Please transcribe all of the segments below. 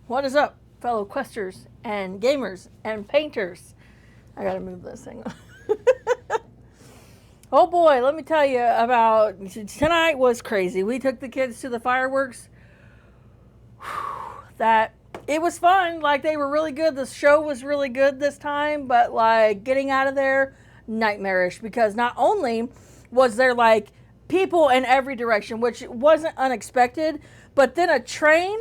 What is up, fellow questers and gamers and painters? I gotta move this thing. Oh boy, let me tell you about tonight was crazy. We took the kids to the fireworks. That it was fun. Like they were really good. The show was really good this time, but like getting out of there, nightmarish because not only was there like people in every direction, which wasn't unexpected, but then a train.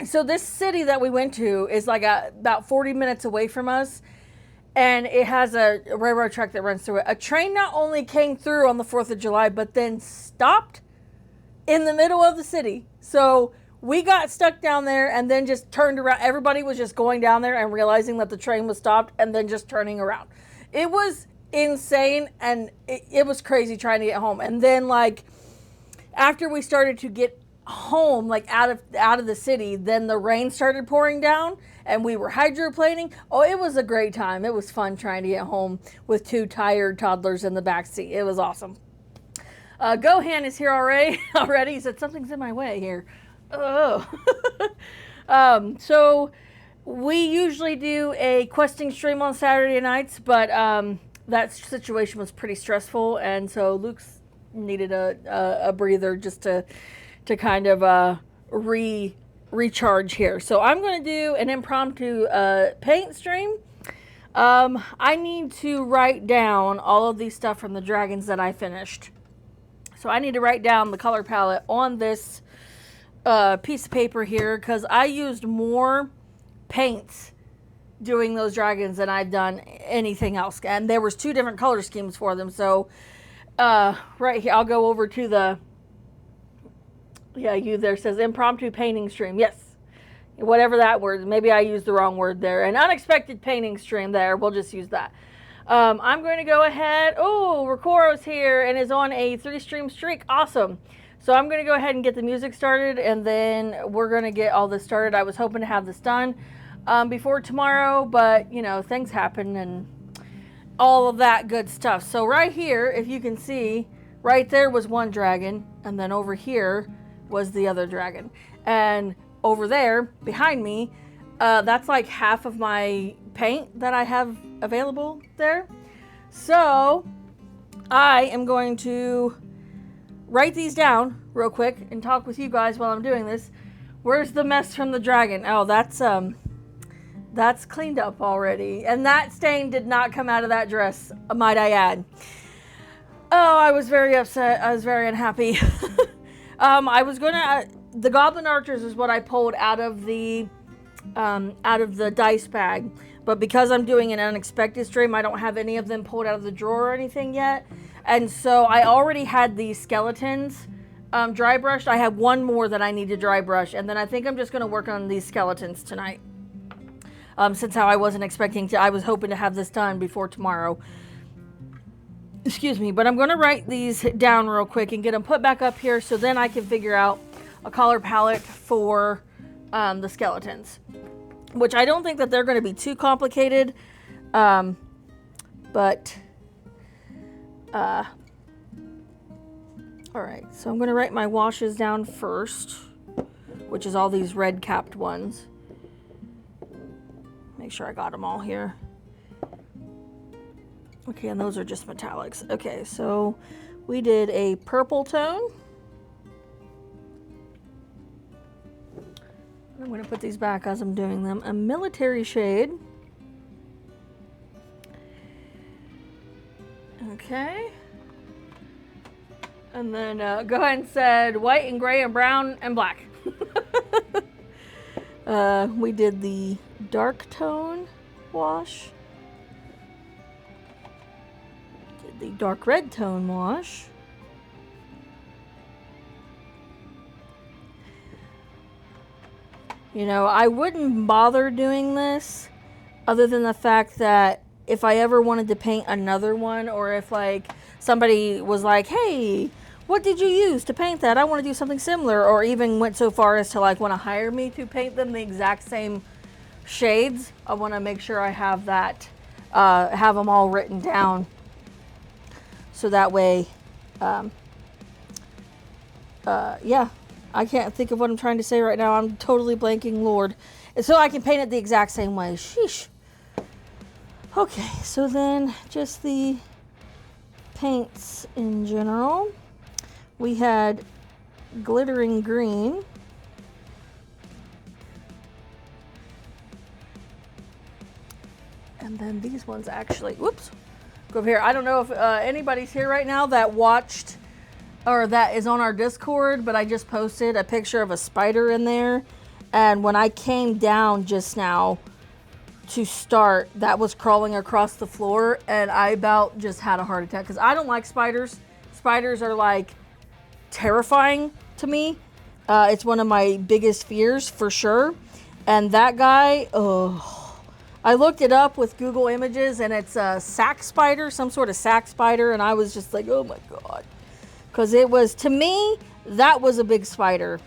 So this city that we went to is like about 40 minutes away from us, and it has a railroad track that runs through it. A train not only came through on the 4th of July, but then stopped in the middle of the city. So we got stuck down there and then just turned around. Everybody was just going down there and realizing that the train was stopped and then just turning around. It was insane, and it was crazy trying to get home. And then like after we started to get home, like out of the city, then the rain started pouring down and we were hydroplaning. Oh, it was a great time. It was fun trying to get home with 2 tired toddlers in the back seat. It was awesome. Gohan is here already. He said something's in my way here. Oh. So we usually do a questing stream on Saturday nights, but that situation was pretty stressful, and so Luke's needed a breather just to kind of recharge here. So I'm going to do an impromptu paint stream. I need to write down all of these stuff from the dragons that I finished. So I need to write down the color palette on this piece of paper here, because I used more paints doing those dragons than I've done anything else. And there was 2 different color schemes for them. So right here, I'll go over to the... Yeah, you there says impromptu painting stream. Yes. Whatever that word. Maybe I used the wrong word there. An unexpected painting stream there. We'll just use that. I'm going to go ahead. Oh, Ricoro's here and is on a 3-stream streak. Awesome. So I'm going to go ahead and get the music started, and then we're going to get all this started. I was hoping to have this done before tomorrow, but, you know, things happen and all of that good stuff. So right here, if you can see, right there was one dragon, and then over here was the other dragon. And over there, behind me, that's like half of my paint that I have available there. So I am going to write these down real quick and talk with you guys while I'm doing this. Where's the mess from the dragon? Oh, that's cleaned up already. And that stain did not come out of that dress, might I add. Oh, I was very upset. I was very unhappy. I was gonna, the Goblin Archers is what I pulled out of the dice bag, but because I'm doing an unexpected stream, I don't have any of them pulled out of the drawer or anything yet, and so I already had these skeletons dry brushed. I have one more that I need to dry brush, and then I think I'm just gonna work on these skeletons tonight, since how I wasn't expecting to, I was hoping to have this done before tomorrow. Excuse me, but I'm going to write these down real quick and get them put back up here so then I can figure out a color palette for the skeletons, which I don't think that they're going to be too complicated, but all right, so I'm going to write my washes down first, which is all these red capped ones. Make sure I got them all here. Okay, and those are just metallics. Okay, so we did a purple tone. I'm going to put these back as I'm doing them. A military shade. Okay. And then go ahead and said white and gray and brown and black. We did the dark tone wash. The dark red tone wash. You know, I wouldn't bother doing this other than the fact that if I ever wanted to paint another one, or if like somebody was like, hey, what did you use to paint that? I want to do something similar, or even went so far as to like want to hire me to paint them the exact same shades. I want to make sure I have that, have them all written down. So that way, yeah, I can't think of what I'm trying to say right now. I'm totally blanking, Lord. And so I can paint it the exact same way. Sheesh. Okay, so then just the paints in general. We had glittering green. And then these ones actually, whoops, go over here. I don't know if anybody's here right now that watched or that is on our Discord, but I just posted a picture of a spider in there. And when I came down just now to start, that was crawling across the floor, and I about just had a heart attack because I don't like spiders. Spiders are like terrifying to me. It's one of my biggest fears for sure. And that guy, oh, I looked it up with Google Images, and it's a sack spider, some sort of sack spider, and I was just like, oh my God. Because it was, to me, that was a big spider.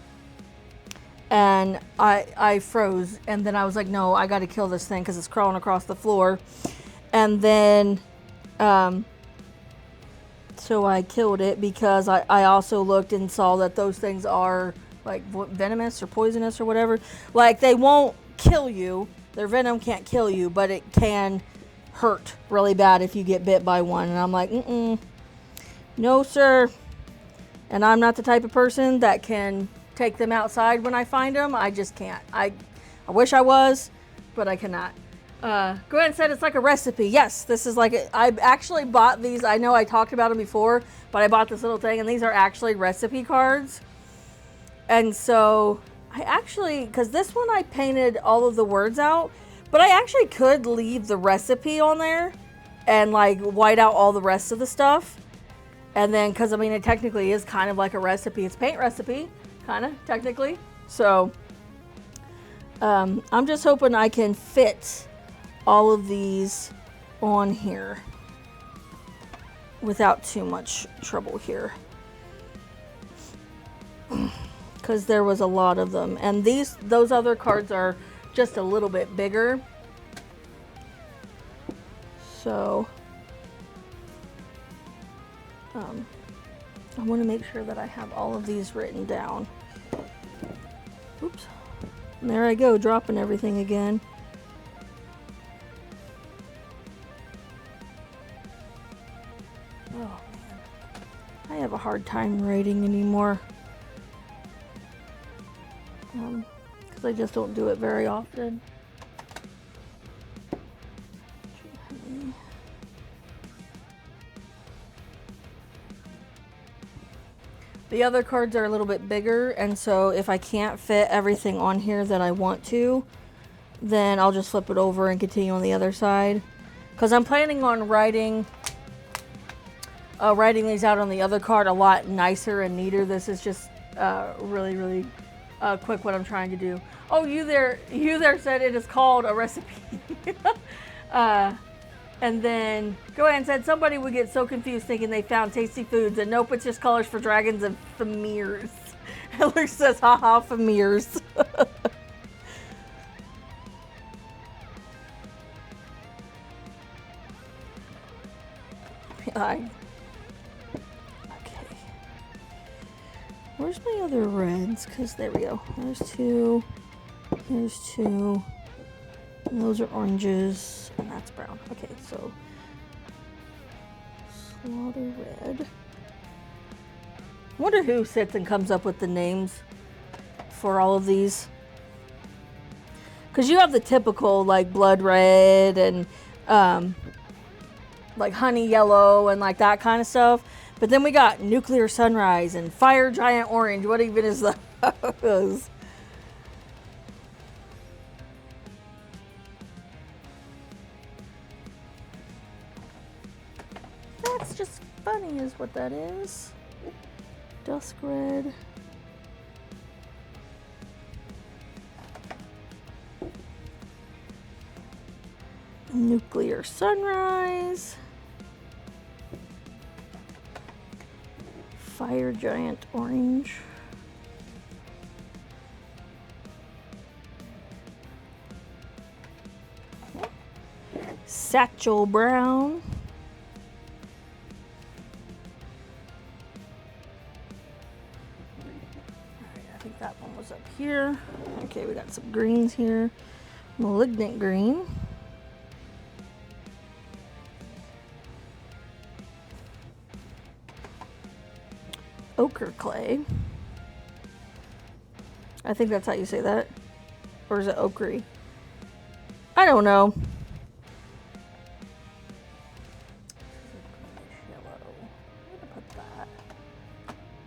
And I froze, and then I was like, no, I got to kill this thing because it's crawling across the floor. And then, so I killed it because I also looked and saw that those things are like venomous or poisonous or whatever. Like, they won't kill you. Their venom can't kill you, but it can hurt really bad if you get bit by one. And I'm like, no, sir. And I'm not the type of person that can take them outside when I find them. I just can't. I wish I was, but I cannot. Go ahead and said it's like a recipe. Yes, this is like, I actually bought these. I know I talked about them before, but I bought this little thing, and these are actually recipe cards. And so I actually, because this one I painted all of the words out, but I actually could leave the recipe on there and like white out all the rest of the stuff. And then, because I mean, it technically is kind of like a recipe. It's a paint recipe, kind of, technically. So, I'm just hoping I can fit all of these on here without too much trouble here. Because there was a lot of them. And those other cards are just a little bit bigger. So, I want to make sure that I have all of these written down. Oops. And there I go, dropping everything again. Oh, man. I have a hard time writing anymore. Because I just don't do it very often. The other cards are a little bit bigger, and so if I can't fit everything on here that I want to, then I'll just flip it over and continue on the other side. Because I'm planning on writing these out on the other card a lot nicer and neater. This is just really, really quick what I'm trying to do. Oh, you there said it is called a recipe. And then go ahead and said somebody would get so confused thinking they found tasty foods, and nope, it's just colors for dragons and Famirs. Heller says, haha, Famirs. Okay. Where's my other reds? Because there we go. There's two. Here's two. And those are oranges, and that's brown. Okay, so Slaughter Red. I wonder who sits and comes up with the names for all of these. Because you have the typical, like, Blood Red and, like, Honey Yellow and, like, that kind of stuff. But then we got Nuclear Sunrise and Fire Giant Orange. What even is those? That's just funny is what that is. Dusk Red. Nuclear Sunrise. Fire Giant Orange. Satchel Brown. here. Okay, we got some greens here. Malignant green. Ochre clay. I think that's how you say that. Or is it ochre? I don't know. Yellow. I'm gonna put that.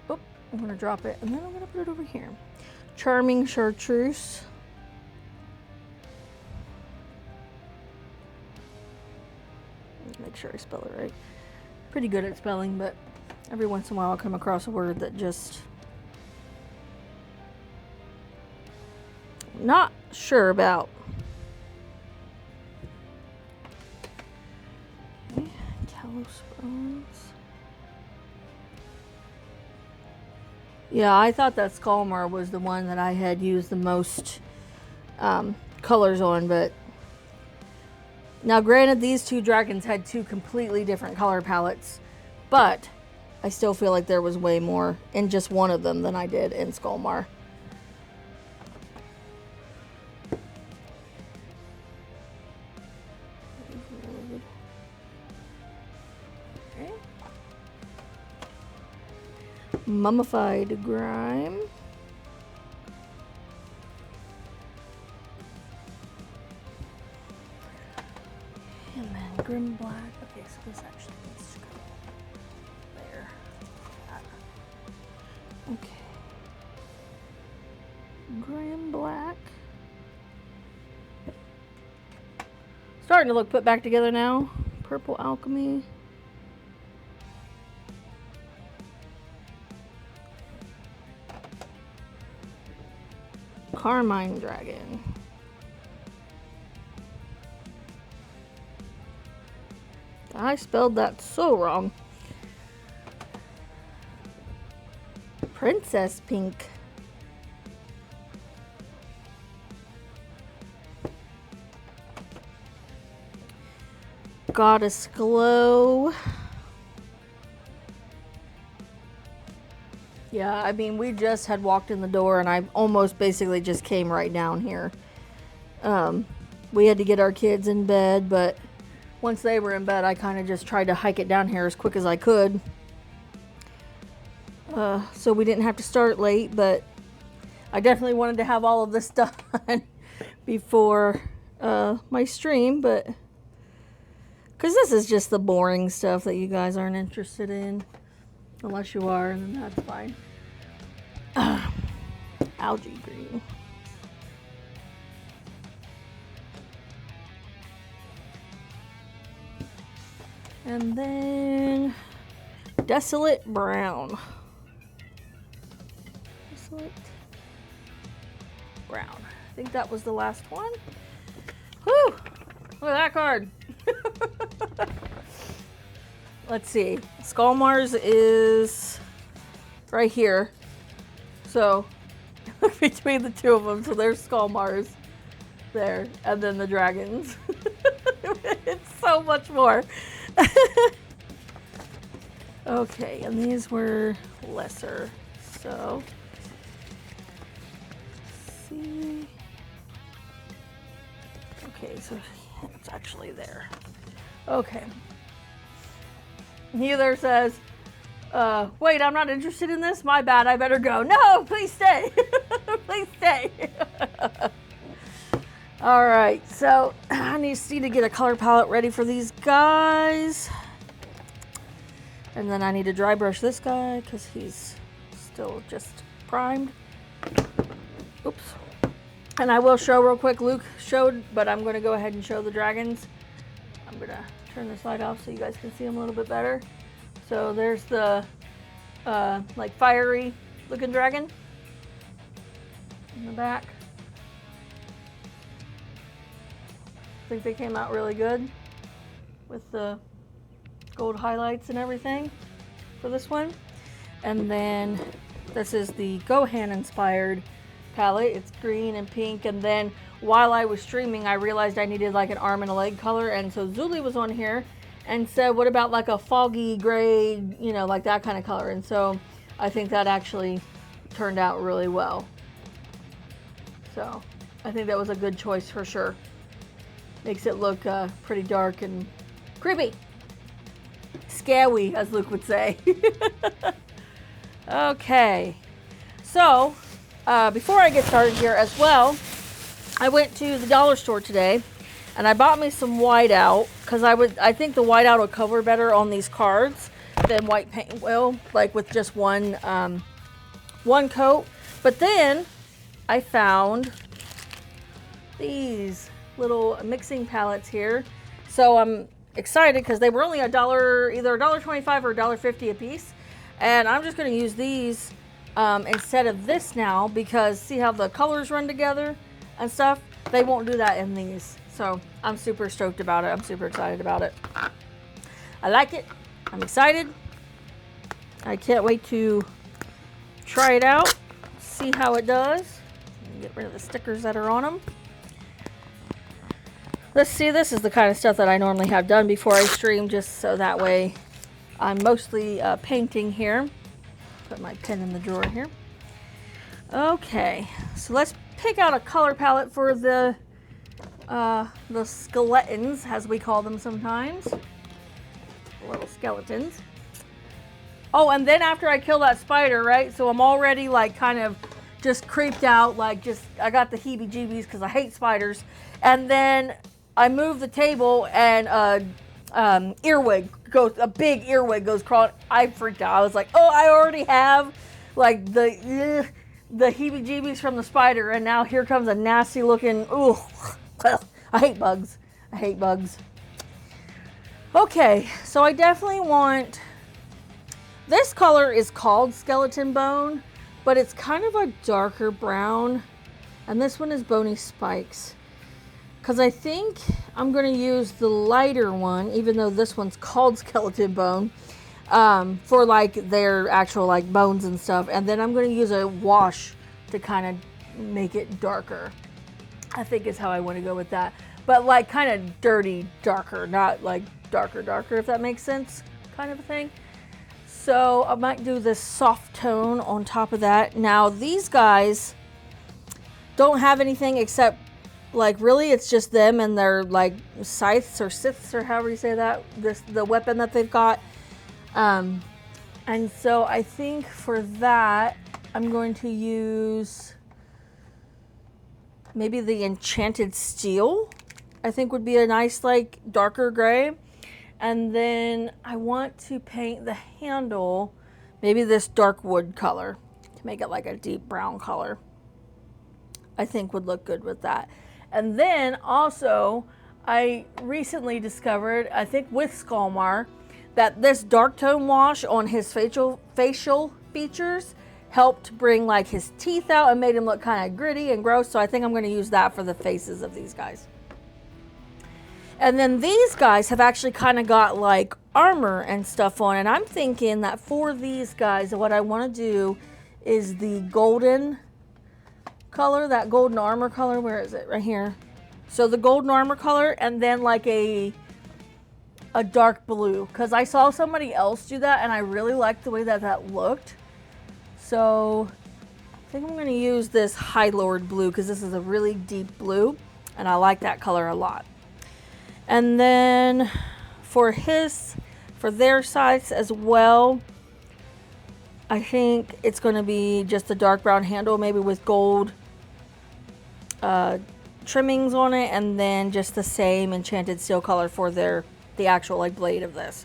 Oh, I'm gonna drop it and then I'm gonna put it over here. Charming chartreuse. Make sure I spell it right. Pretty good at spelling, but every once in a while I'll come across a word that just not sure about. Okay, Talos Bones. Yeah, I thought that Skalmar was the one that I had used the most colors on, but now granted these two dragons had two completely different color palettes, but I still feel like there was way more in just one of them than I did in Skalmar. Okay. Mummified grime. And then grim black. Okay, so this actually needs to go there. Okay. Grim black. Starting to look put back together now. Purple alchemy. Carmine dragon. I spelled that so wrong. Princess pink. Goddess glow. Yeah, I mean, we just had walked in the door and I almost basically just came right down here. We had to get our kids in bed, but once they were in bed, I kind of just tried to hike it down here as quick as I could. So we didn't have to start late, but I definitely wanted to have all of this done before my stream, but because this is just the boring stuff that you guys aren't interested in. Unless you are, and then that's fine. Algae green. And then desolate brown. Desolate brown. I think that was the last one. Whew! Look at that card. Let's see. Skalmar's is right here. So between the two of them, so there's Skalmar's there, and then the dragons. It's so much more. Okay, and these were lesser. So let's see. Okay, so it's actually there. Okay. Heather says, wait, I'm not interested in this? My bad, I better go. No, please stay. Please stay. All right, so I need to get a color palette ready for these guys. And then I need to dry brush this guy because he's still just primed. Oops. And I will show real quick, Luke showed, but I'm going to go ahead and show the dragons. I'm going to turn this light off so you guys can see them a little bit better. So there's the like fiery looking dragon in the back. I think they came out really good with the gold highlights and everything for this one. And then this is the Gohan inspired palette. It's green and pink, and then while I was streaming I realized I needed like an arm and a leg color, and so Zuli was on here and said, what about like a foggy gray, you know, like that kind of color. And so I think that actually turned out really well. So I think that was a good choice for sure. Makes it look pretty dark and creepy. Scary, as Luke would say. Okay. So, before I get started here as well, I went to the dollar store today and I bought me some whiteout because I think the whiteout will cover better on these cards than white paint will, like with just one coat. But then I found these little mixing palettes here. So I'm excited because they were only $1, either $1.25 or $1.50 a piece. And I'm just going to use these instead of this now, because see how the colors run together and stuff? They won't do that in these. So I'm super stoked about it. I'm super excited about it. I like it. I'm excited. I can't wait to try it out, see how it does. Get rid of the stickers that are on them. Let's see, this is the kind of stuff that I normally have done before I stream, just so that way I'm mostly painting here. Put my pen in the drawer here. Okay, so let's pick out a color palette for the skeletons, as we call them sometimes. Little skeletons. Oh, and then after I kill that spider, right? So I'm already like kind of just creeped out, like just, I got the heebie-jeebies because I hate spiders. And then I move the table and earwig goes, a big earwig goes crawling. I freaked out. I was like, oh, I already have like the heebie-jeebies from the spider, and now here comes a nasty looking, ooh, I hate bugs. I hate bugs. Okay, so I definitely want, this color is called skeleton bone, but it's kind of a darker brown, and this one is bony spikes. Because I think I'm going to use the lighter one, even though this one's called skeleton bone, for like their actual like bones and stuff. And then I'm going to use a wash to kind of make it darker. I think is how I want to go with that. But like kind of dirty darker, not like darker, if that makes sense, kind of a thing. So I might do this soft tone on top of that. Now these guys don't have anything except, like, really it's just them and their like scythes or scythes or however you say that, the weapon that they've got. And so I think for that I'm going to use maybe the enchanted steel. I think would be a nice like darker gray. And then I want to paint the handle maybe this dark wood color to make it like a deep brown color. I think would look good with that. And then also, I recently discovered, I think with Skalmar, that this dark tone wash on his facial features helped bring like his teeth out and made him look kind of gritty and gross. So I think I'm going to use that for the faces of these guys. And then these guys have actually kind of got like armor and stuff on. And I'm thinking that for these guys, what I want to do is the golden color, that golden armor color. Where is it? Right here. So the golden armor color, and then like a dark blue, because I saw somebody else do that and I really liked the way that that looked. So I think I'm going to use this High Lord blue, because this is a really deep blue and I like that color a lot. And then for their sides as well, I think it's going to be just a dark brown handle, maybe with gold trimmings on it, and then just the same enchanted steel color for the actual like blade of this.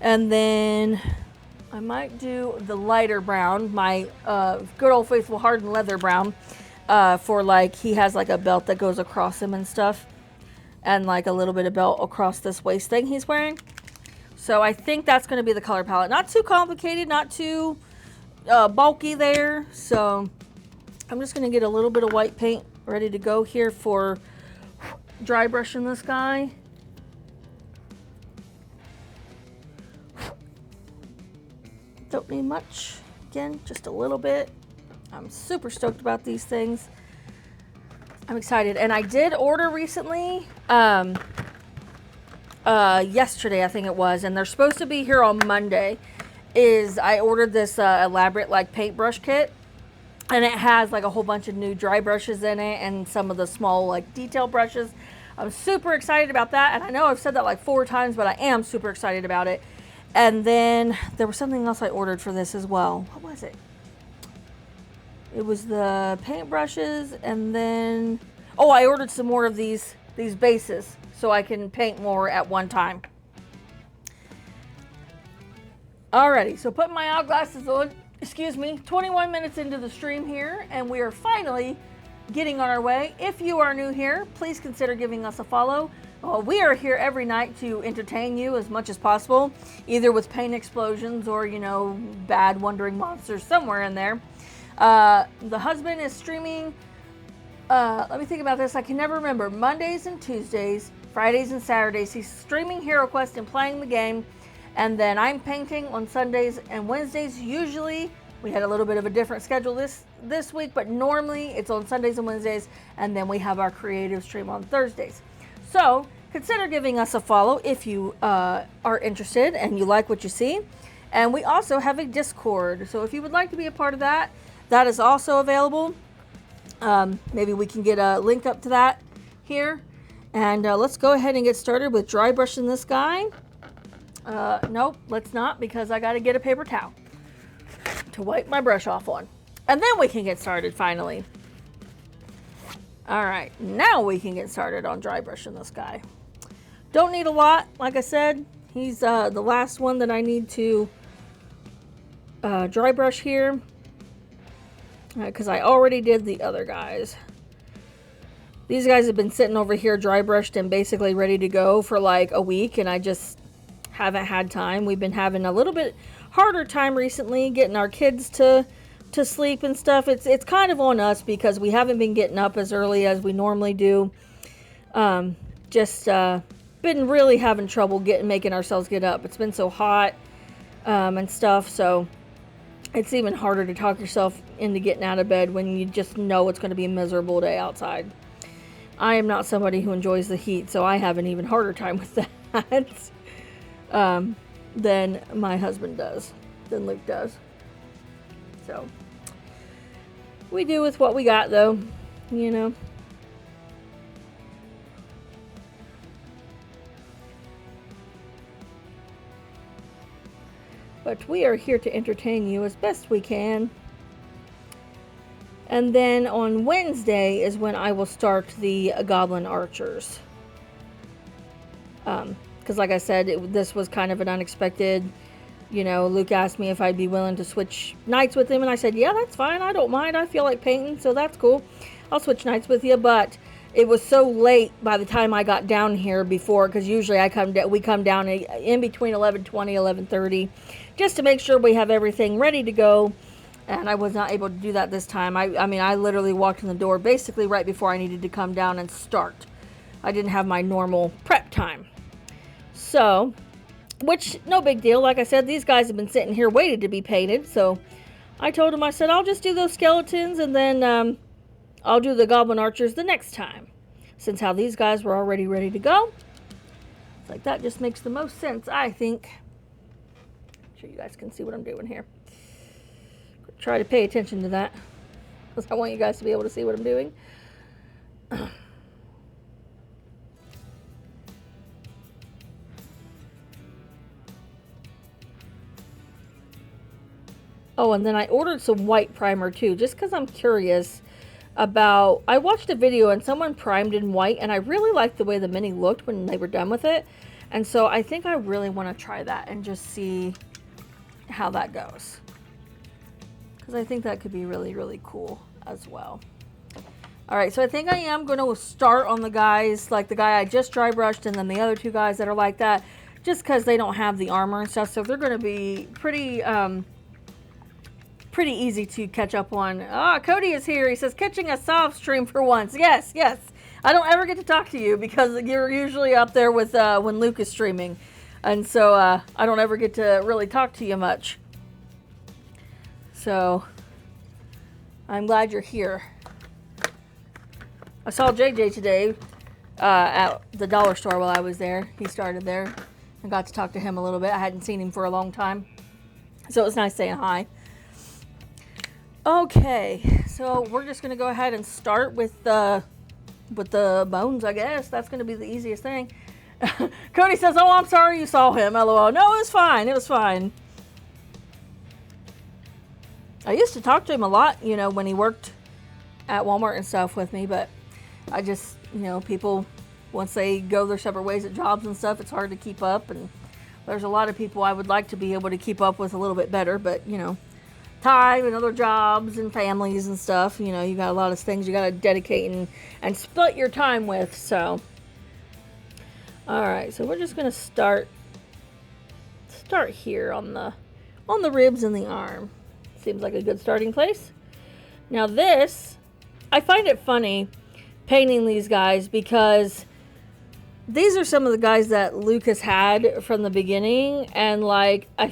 And then I might do the lighter brown, my good old faithful hardened leather brown, for like he has like a belt that goes across him and stuff, and like a little bit of belt across this waist thing he's wearing. So I think that's going to be the color palette. Not too complicated, not too bulky there. So I'm just going to get a little bit of white paint ready to go here for dry brushing this guy. Don't need much. Again, just a little bit. I'm super stoked about these things. I'm excited. And I did order recently, yesterday I think it was, and they're supposed to be here on Monday. I ordered this elaborate like paintbrush kit. And it has like a whole bunch of new dry brushes in it and some of the small like detail brushes. I'm super excited about that, and I know I've said that like 4 times, but I am super excited about it. And then there was something else I ordered for this as well. What was it? It was the paint brushes, and then oh, I ordered some more of these bases so I can paint more at one time. Alrighty, so putting my eyeglasses on, excuse me, 21 minutes into the stream here, and we are finally getting on our way. If you are new here, please consider giving us a follow. We are here every night to entertain you as much as possible, either with paint explosions or, you know, bad wandering monsters somewhere in there. The husband is streaming, let me think about this, I can never remember, Mondays and Tuesdays, Fridays and Saturdays. He's streaming Hero Quest and playing the game. And then I'm painting on Sundays and Wednesdays. Usually, we had a little bit of a different schedule this week, but normally it's on Sundays and Wednesdays, and then we have our creative stream on Thursdays. So consider giving us a follow if you are interested and you like what you see. And we also have a Discord. So if you would like to be a part of that, that is also available. Maybe we can get a link up to that here. And let's go ahead and get started with dry brushing this guy. Nope, let's not, because I got to get a paper towel to wipe my brush off on. And then we can get started finally. All right, now we can get started on dry brushing this guy. Don't need a lot, like I said. He's the last one that I need to dry brush here, because I already did the other guys. These guys have been sitting over here dry brushed and basically ready to go for like a week, and I just haven't had time. We've been having a little bit harder time recently getting our kids to sleep and stuff. It's kind of on us because we haven't been getting up as early as we normally do. Been really having trouble making ourselves get up. It's been so hot and stuff, so it's even harder to talk yourself into getting out of bed when you just know it's going to be a miserable day outside. I am not somebody who enjoys the heat, so I have an even harder time with that. Than my husband does, than Luke does. So we do with what we got, though, you know. But we are here to entertain you as best we can. And then on Wednesday is when I will start the Goblin Archers. Because like I said, this was kind of an unexpected, you know, Luke asked me if I'd be willing to switch nights with him, and I said, yeah, that's fine, I don't mind, I feel like painting, so that's cool, I'll switch nights with you. But it was so late by the time I got down here before, because usually we come down in between 11:20, 11:30, just to make sure we have everything ready to go, and I was not able to do that this time. I mean, I literally walked in the door basically right before I needed to come down and start. I didn't have my normal prep time. So, which, no big deal. Like I said, these guys have been sitting here waiting to be painted. So, I told them, I said, I'll just do those skeletons and then I'll do the Goblin Archers the next time. Since how these guys were already ready to go. It's like, that just makes the most sense, I think. I'm sure you guys can see what I'm doing here. Try to pay attention to that, because I want you guys to be able to see what I'm doing. Oh, and then I ordered some white primer too, just because I'm curious about... I watched a video and someone primed in white, and I really liked the way the mini looked when they were done with it. And so I think I really want to try that and just see how that goes. Because I think that could be really, really cool as well. Alright, so I think I am going to start on the guys, like the guy I just dry brushed, and then the other two guys that are like that, just because they don't have the armor and stuff, so they're going to be pretty easy to catch up on. Ah, Cody is here. He says, catching a soft stream for once. Yes, yes. I don't ever get to talk to you because you're usually up there with when Luke is streaming. And so I don't ever get to really talk to you much. So I'm glad you're here. I saw JJ today at the dollar store while I was there. He started there. I got to talk to him a little bit. I hadn't seen him for a long time. So it was nice saying hi. Okay, so we're just gonna go ahead and start with the bones, I guess. That's gonna be the easiest thing. Cody says, "Oh, I'm sorry you saw him." LOL. No, it was fine. It was fine. I used to talk to him a lot, when he worked at Walmart and stuff with me, but I just, people, once they go their separate ways at jobs and stuff, it's hard to keep up. And there's a lot of people I would like to be able to keep up with a little bit better, but, time and other jobs and families and stuff, you got a lot of things you got to dedicate and split your time with. So, all right, so we're just going to start here on the ribs and the arm. Seems like a good starting place. Now this, I find it funny painting these guys because these are some of the guys that Lucas had from the beginning, and like I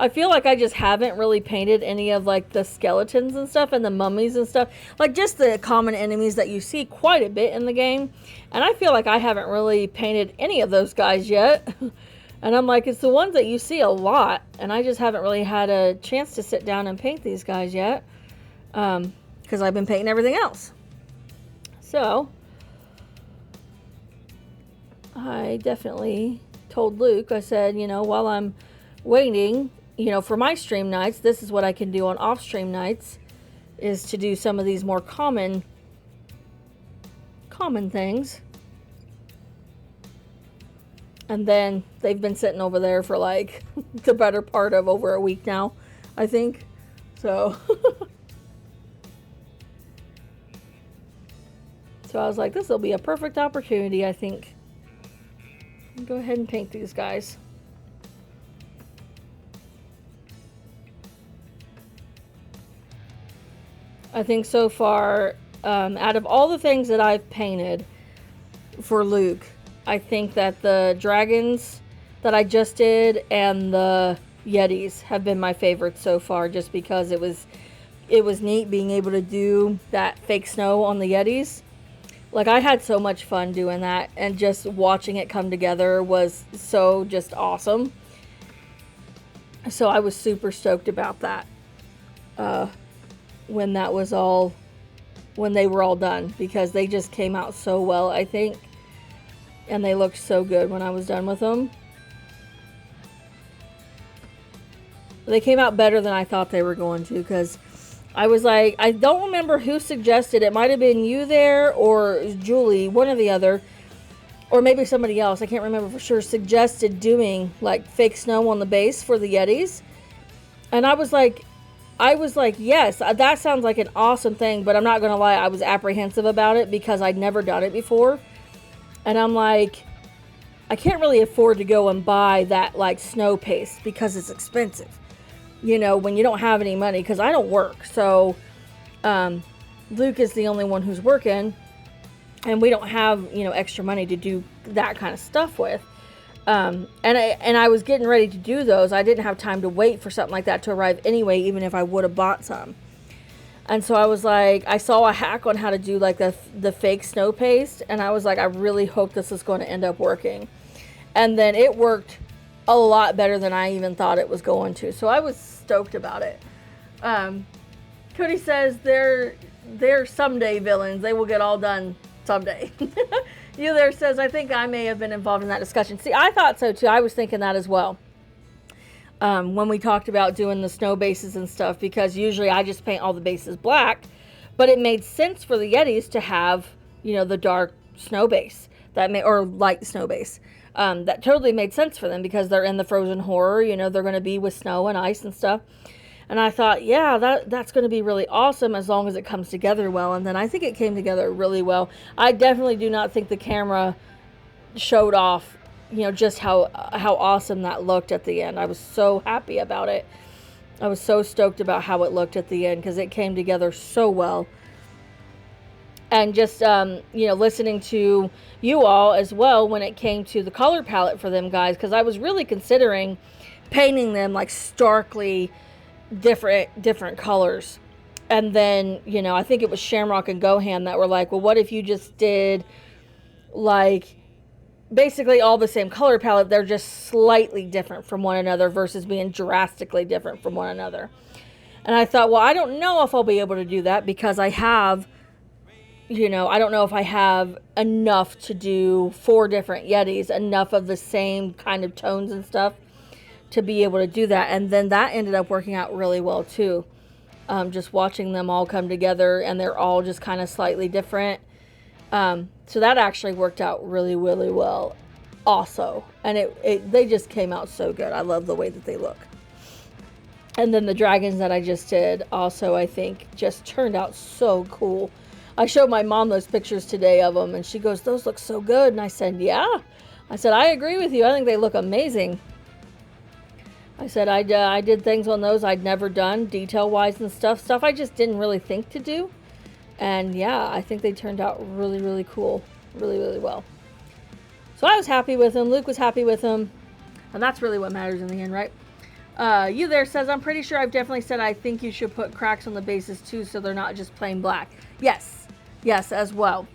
feel like I just haven't really painted any of like the skeletons and stuff and the mummies and stuff, like just the common enemies that you see quite a bit in the game, and I feel like I haven't really painted any of those guys yet. And I'm like, it's the ones that you see a lot, and I just haven't really had a chance to sit down and paint these guys yet, because I've been painting everything else. So I definitely told Luke, I said, while I'm waiting, for my stream nights, this is what I can do on off stream nights, is to do some of these more common things. And then they've been sitting over there for like the better part of over a week now, I think. So so I was like, this will be a perfect opportunity, I think. Go ahead and paint these guys. I think so far, out of all the things that I've painted for Luke, I think that the dragons that I just did and the Yetis have been my favorites so far, just because it was neat being able to do that fake snow on the Yetis. Like, I had so much fun doing that, and just watching it come together was so just awesome. So I was super stoked about that when they were all done, because they just came out so well, I think. And they looked so good when I was done with them. They came out better than I thought they were going to, because I was like, I don't remember who suggested, it might have been you there or Julie, one or the other, or maybe somebody else, I can't remember for sure, suggested doing like fake snow on the base for the Yetis. And I was like, yes, that sounds like an awesome thing, but I'm not going to lie, I was apprehensive about it because I'd never done it before. And I'm like, I can't really afford to go and buy that like snow paste because it's expensive, when you don't have any money, because I don't work. So Luke is the only one who's working, and we don't have, extra money to do that kind of stuff with. And I was getting ready to do those. I didn't have time to wait for something like that to arrive anyway, even if I would have bought some. And so I was like, I saw a hack on how to do like the fake snow paste, and I was like, I really hope this is going to end up working. And then it worked a lot better than I even thought it was going to. So I was stoked about it. Cody says they're someday villains. They will get all done someday. You there says, I think I may have been involved in that discussion. See, I thought so too. I was thinking that as well. When we talked about doing the snow bases and stuff, because usually I just paint all the bases black, but it made sense for the Yetis to have, the dark snow base or light snow base. That totally made sense for them because they're in the frozen horror, they're going to be with snow and ice and stuff. And I thought, yeah, that's going to be really awesome as long as it comes together well. And then I think it came together really well. I definitely do not think the camera showed off just how awesome that looked at the end. I was so happy about it. I was so stoked about how it looked at the end, because it came together so well. And just, listening to you all as well when it came to the color palette for them guys, because I was really considering painting them like starkly different colors. And then, I think it was Shamrock and Gohan that were like, well, what if you just did like basically all the same color palette, they're just slightly different from one another versus being drastically different from one another. And I thought, well, I don't know if I'll be able to do that because I have, I don't know if I have enough to do 4 different Yetis, enough of the same kind of tones and stuff to be able to do that. And then that ended up working out really well too. Just watching them all come together, and they're all just kind of slightly different. So that actually worked out really, really well also. And they just came out so good. I love the way that they look. And then the dragons that I just did also, I think, just turned out so cool. I showed my mom those pictures today of them, and she goes, those look so good. And I said, yeah. I said, I agree with you. I think they look amazing. I said, I did things on those I'd never done, detail-wise and stuff I just didn't really think to do. And yeah, I think they turned out really, really cool. Really, really well. So I was happy with them. Luke was happy with them. And that's really what matters in the end, right? You there says, I'm pretty sure I've definitely said I think you should put cracks on the bases too, so they're not just plain black. Yes, as well.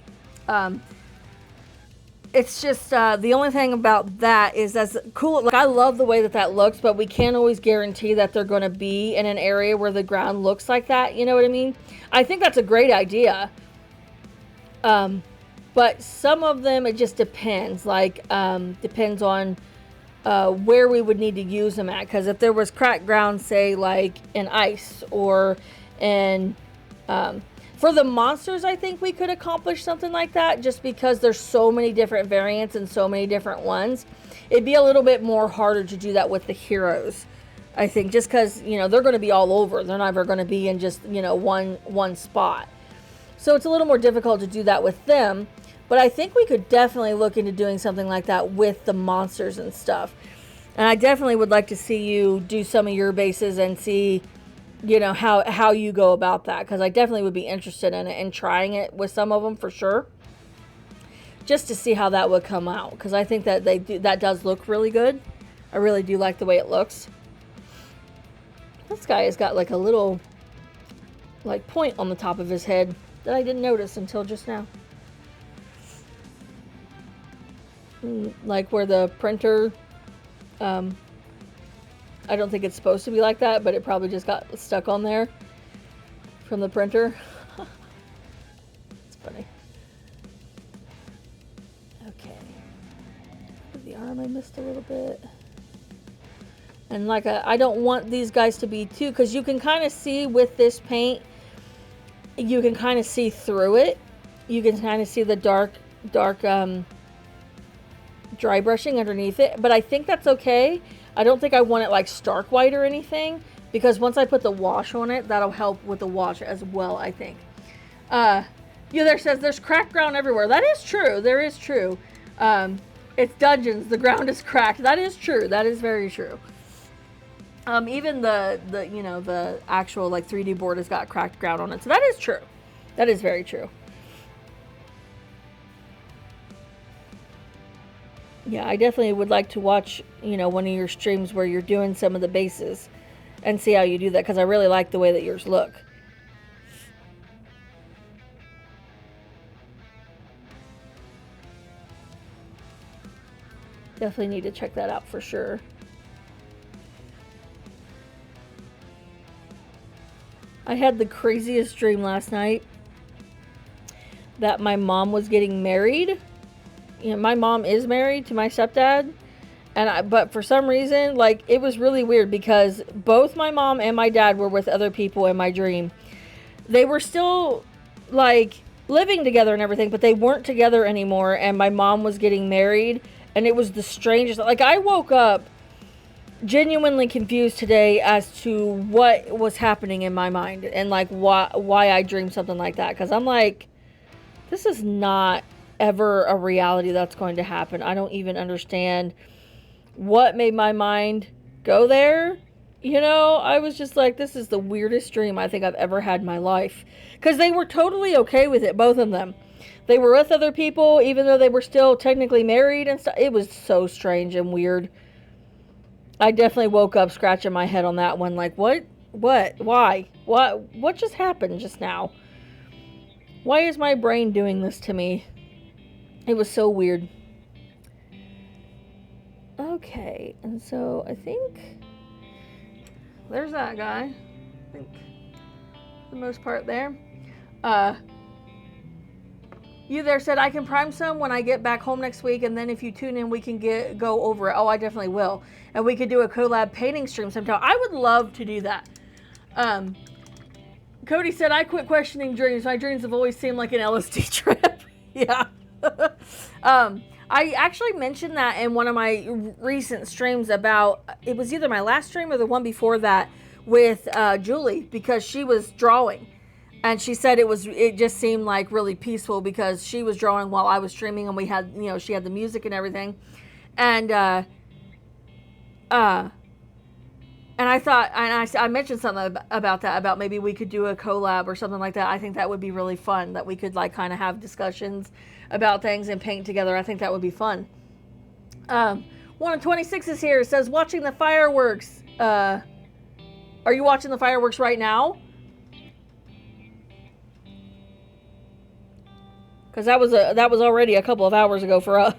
It's just the only thing about that is that's cool. Like, I love the way that looks, but we can't always guarantee that they're going to be in an area where the ground looks like that. You know what I mean? I think that's a great idea. But some of them, it just depends. Like, depends on where we would need to use them at. Because if there was cracked ground, say like in ice or in for the monsters, I think we could accomplish something like that, just because there's so many different variants and so many different ones. It'd be a little bit more harder to do that with the heroes, I think, just because they're going to be all over. They're never going to be in just one spot. So it's a little more difficult to do that with them. But I think we could definitely look into doing something like that with the monsters and stuff. And I definitely would like to see you do some of your bases and see, how you go about that. Because I definitely would be interested in it and trying it with some of them for sure. Just to see how that would come out. Because I think that that does look really good. I really do like the way it looks. This guy has got like a little point on the top of his head that I didn't notice until just now. Like where the printer, I don't think it's supposed to be like that, but it probably just got stuck on there from the printer. It's funny. Okay. The arm I missed a little bit. And like I don't want these guys to be too, because you can kind of see with this paint, you can kind of see through it. You can kind of see the dark dry brushing underneath it, but I think that's okay. I don't think I want it like stark white or anything, because once I put the wash on it, that'll help with the wash as well, I think. There says there's cracked ground everywhere. That is true. There is true. It's dungeons. The ground is cracked. That is true. That is very true. Even the actual like 3D board has got cracked ground on it. So that is true. That is very true. Yeah, I definitely would like to watch, one of your streams where you're doing some of the bases and see how you do that, because I really like the way that yours look. Definitely need to check that out for sure. I had the craziest dream last night that my mom was getting married. My mom is married to my stepdad, but for some reason, like, it was really weird because both my mom and my dad were with other people in my dream. They were still like living together and everything, but they weren't together anymore, and my mom was getting married, and it was the strangest. Like, I woke up genuinely confused today as to what was happening in my mind and like why I dreamed something like that, because I'm like, this is not ever a reality that's going to happen. I don't even understand what made my mind go there. I was just like, this is the weirdest dream I think I've ever had in my life, because they were totally okay with it, both of them. They were with other people even though they were still technically married and stuff. It was so strange and weird. I definitely woke up scratching my head on that one, like, what, why, what just happened just now? Why is my brain doing this to me? It was so weird. Okay, and so I think there's that guy. think for the most part there. Uh, You there said I can prime some when I get back home next week, and then if you tune in, we can go over it. Oh, I definitely will, and we could do a collab painting stream sometime. I would love to do that. Cody said I quit questioning dreams. My dreams have always seemed like an LSD trip. Yeah. I actually mentioned that in one of my recent streams about, it was either my last stream or the one before that with Julie, because she was drawing. And she said it just seemed like really peaceful because she was drawing while I was streaming, and we had, she had the music and everything. And I thought, and I mentioned something about that, about maybe we could do a collab or something like that. I think that would be really fun, that we could like kind of have discussions about things and paint together. I think that would be fun. 126 is here. It says, watching the fireworks. Are you watching the fireworks right now? Because that was already a couple of hours ago for us.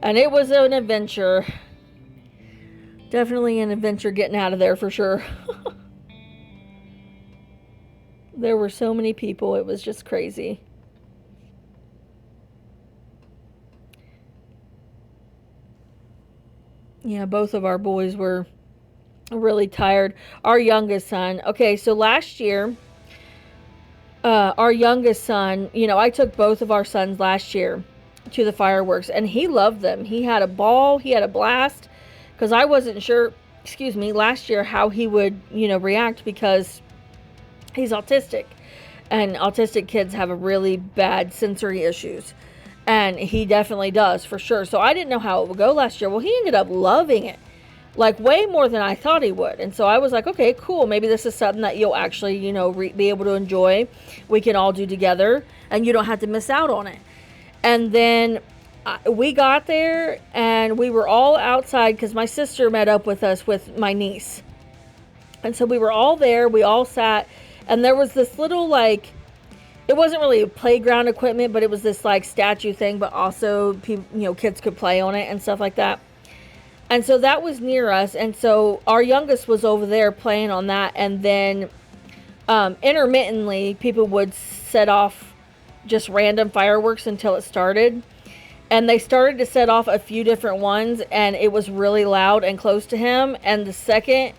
And it was an adventure. Definitely an adventure getting out of there for sure. There were so many people. It was just crazy. Yeah, both of our boys were really tired. Our youngest son. Okay, so last year, our youngest son, I took both of our sons last year to the fireworks, and he loved them. He had a ball. He had a blast, because I wasn't sure, last year how he would, react, because he's autistic, and autistic kids have a really bad sensory issues, and he definitely does, for sure. So I didn't know how it would go last year. Well, he ended up loving it, like way more than I thought he would. And so I was like, okay, cool. Maybe this is something that you'll actually, be able to enjoy. We can all do together, and you don't have to miss out on it. And then we got there, and we were all outside because my sister met up with us with my niece. And so we were all there. We all sat, and there was this little, like, it wasn't really playground equipment, but it was this like statue thing, but also people, kids could play on it and stuff like that. And so that was near us, and so our youngest was over there playing on that, and then intermittently people would set off just random fireworks until it started. And they started to set off a few different ones, and it was really loud and close to him. And the second,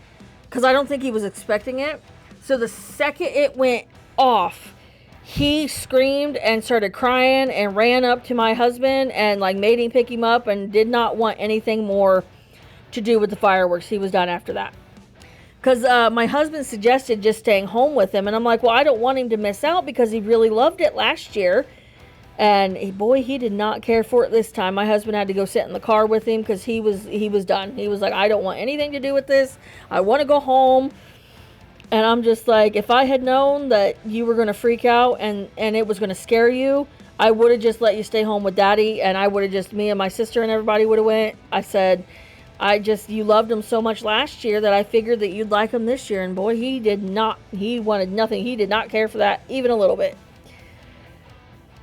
because I don't think he was expecting it, so the second it went off, he screamed and started crying and ran up to my husband and like made him pick him up, and did not want anything more to do with the fireworks. He was done after that. Because my husband suggested just staying home with him, and I'm like, well, I don't want him to miss out because he really loved it last year. And boy, he did not care for it this time. My husband had to go sit in the car with him because he was done. He was like, I don't want anything to do with this. I want to go home. And I'm just like, if I had known that you were going to freak out and it was going to scare you, I would have just let you stay home with Daddy, and I would have just, me and my sister and everybody would have went. I said, you loved him so much last year that I figured that you'd like him this year. And boy, he wanted nothing. He did not care for that even a little bit.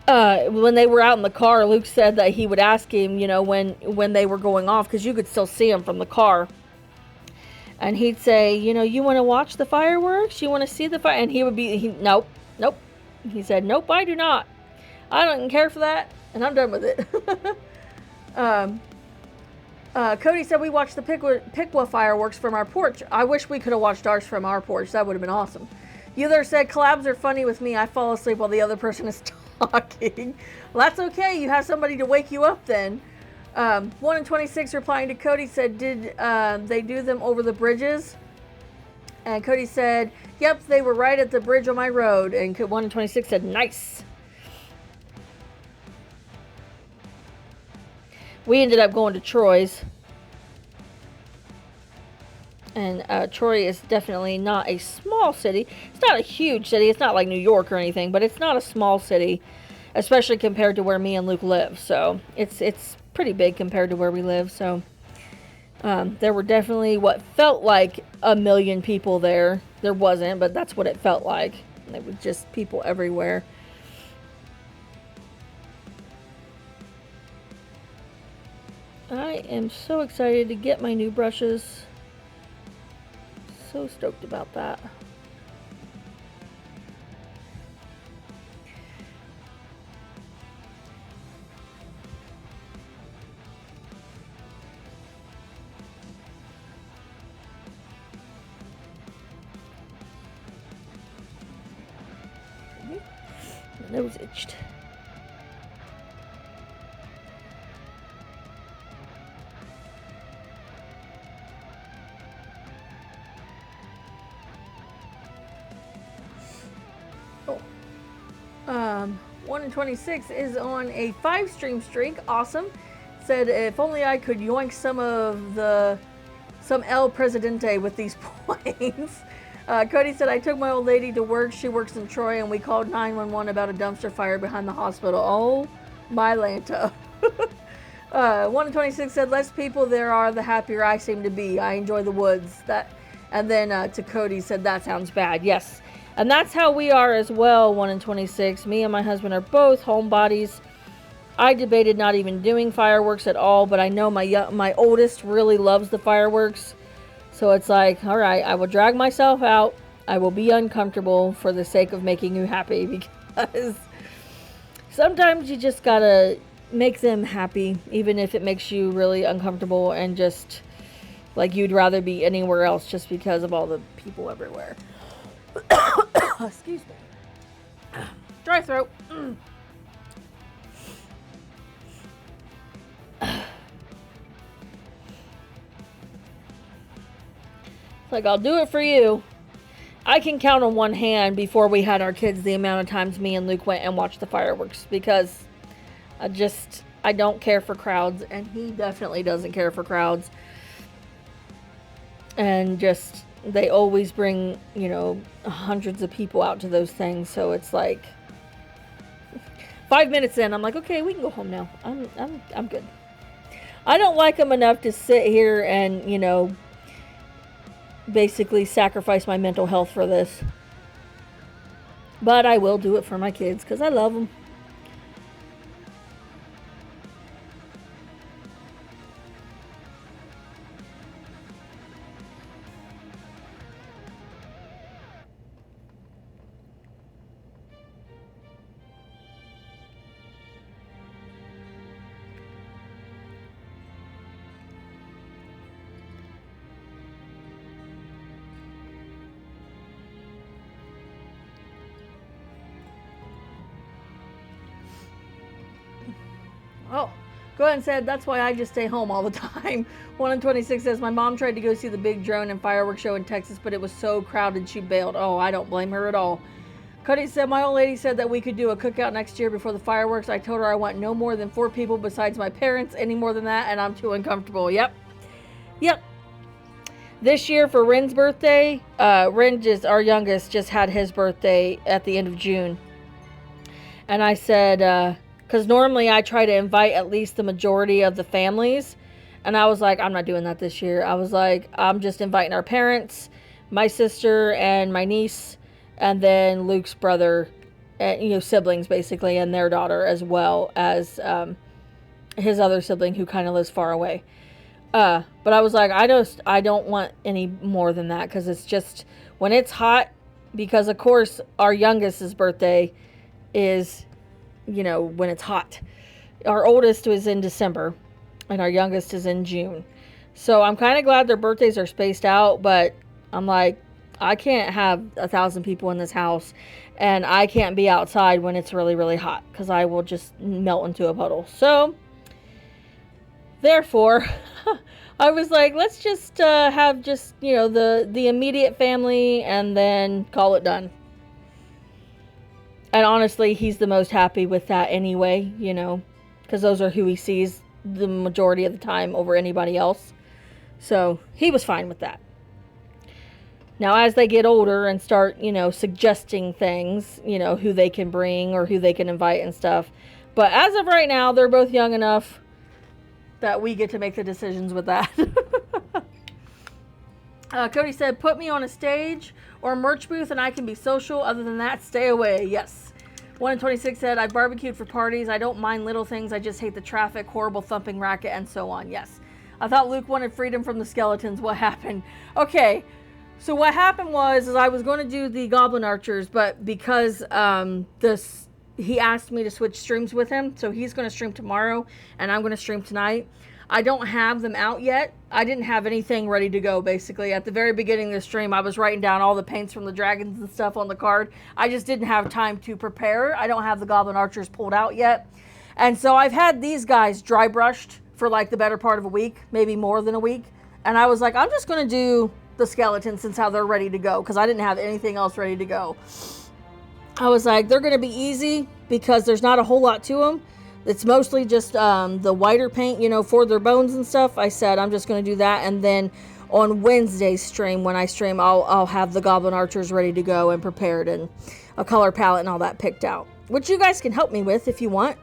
When they were out in the car, Luke said that he would ask him, when they were going off, because you could still see him from the car. And he'd say, you want to watch the fireworks? You want to see the fire? And he would be, nope. He said, nope, I do not. I don't care for that, and I'm done with it. Cody said we watched the Piqua fireworks from our porch. I wish we could have watched ours from our porch. That would have been awesome. The other said, collabs are funny with me. I fall asleep while the other person is talking. Well, that's okay. You have somebody to wake you up then. 1 in 26 replying to Cody said, did they do them over the bridges? And Cody said, yep, they were right at the bridge on my road. And 1 in 26 said, nice. We ended up going to Troy's. And Troy is definitely not a small city. It's not a huge city. It's not like New York or anything, but it's not a small city, especially compared to where me and Luke live. So it's pretty big compared to where we live. So there were definitely what felt like 1 million people there. There wasn't, but that's what it felt like. And there were just people everywhere. I am so excited to get my new brushes. So stoked about that. My nose itched. Oh. 1 in 26 is on a 5-stream streak. Awesome. Said if only I could yoink some El Presidente with these points. Cody said, I took my old lady to work. She works in Troy, and we called 911 about a dumpster fire behind the hospital. Oh, my Lanta. 1 in 26 said, less people there are, the happier I seem to be. I enjoy the woods. And then to Cody said, that sounds bad. Yes. And that's how we are as well, 1 in 26. Me and my husband are both homebodies. I debated not even doing fireworks at all, but I know my oldest really loves the fireworks. So it's like, all right, I will drag myself out. I will be uncomfortable for the sake of making you happy, because sometimes you just gotta make them happy, even if it makes you really uncomfortable and just like you'd rather be anywhere else just because of all the people everywhere. Excuse me. Dry throat. Like, I'll do it for you. I can count on one hand before we had our kids the amount of times me and Luke went and watched the fireworks, because I don't care for crowds, and he definitely doesn't care for crowds. And just, they always bring, hundreds of people out to those things, so it's like 5 minutes in, I'm like, okay, we can go home now. I'm good. I don't like them enough to sit here and, basically sacrifice my mental health for this. But I will do it for my kids because I love them. Oh, go ahead and said, that's why I just stay home all the time. 1 in 26 says, my mom tried to go see the big drone and fireworks show in Texas, but it was so crowded she bailed. Oh, I don't blame her at all. Cody said, my old lady said that we could do a cookout next year before the fireworks. I told her I want no more than 4 people besides my parents. Any more than that, and I'm too uncomfortable. Yep. This year for Ren's birthday, Ren, our youngest, just had his birthday at the end of June. And I said, because normally I try to invite at least the majority of the families. And I was like, I'm not doing that this year. I was like, I'm just inviting our parents, my sister and my niece, and then Luke's brother, and, siblings basically, and their daughter, as well as his other sibling who kind of lives far away. But I was like, I don't want any more than that, because it's just, when it's hot, because of course our youngest's birthday is, when it's hot. Our oldest was in December, and our youngest is in June. So I'm kind of glad their birthdays are spaced out, but I'm like, I can't have 1,000 people in this house, and I can't be outside when it's really, really hot, because I will just melt into a puddle. So, therefore, I was like, let's just have just, the immediate family, and then call it done. And honestly, he's the most happy with that anyway, because those are who he sees the majority of the time over anybody else. So he was fine with that. Now, as they get older and start, suggesting things, who they can bring or who they can invite and stuff. But as of right now, they're both young enough that we get to make the decisions with that. Cody said, put me on a stage or a merch booth and I can be social. Other than that, stay away. Yes. 1 in 26 said, I barbecued for parties. I don't mind little things. I just hate the traffic, horrible thumping racket, and so on. Yes. I thought Luke wanted freedom from the skeletons. What happened? Okay. So what happened was, is I was going to do the Goblin Archers, but because he asked me to switch streams with him, so he's going to stream tomorrow, and I'm going to stream tonight. I don't have them out yet. I didn't have anything ready to go, basically. At the very beginning of the stream, I was writing down all the paints from the dragons and stuff on the card. I just didn't have time to prepare. I don't have the Goblin Archers pulled out yet. And so I've had these guys dry brushed for like the better part of a week, maybe more than a week. And I was like, I'm just going to do the skeletons since how they're ready to go, because I didn't have anything else ready to go. I was like, they're going to be easy because there's not a whole lot to them. It's mostly just the whiter paint, you know, for their bones and stuff. I said I'm just going to do that, and then on Wednesday's stream, when I stream, I'll have the Goblin Archers ready to go and prepared, and a color palette and all that picked out, which you guys can help me with if you want.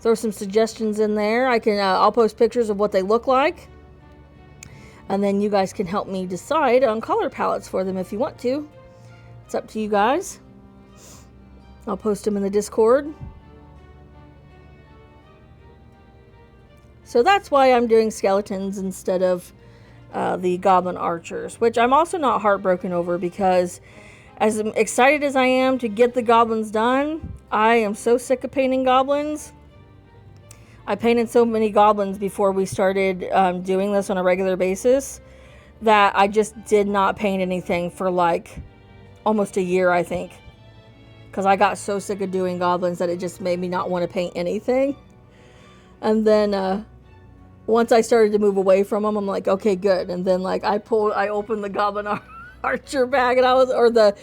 Throw some suggestions in there. I'll post pictures of what they look like, and then you guys can help me decide on color palettes for them if you want to. It's up to you guys. I'll post them in the Discord. So that's why I'm doing skeletons instead of the Goblin Archers, which I'm also not heartbroken over, because as excited as I am to get the goblins done, I am so sick of painting goblins. I painted so many goblins before we started doing this on a regular basis that I just did not paint anything for like almost a year, I think. Because I got so sick of doing goblins that it just made me not want to paint anything. And then once I started to move away from them, I'm like, okay, good. And then like I opened the Goblin Archer bag, and or the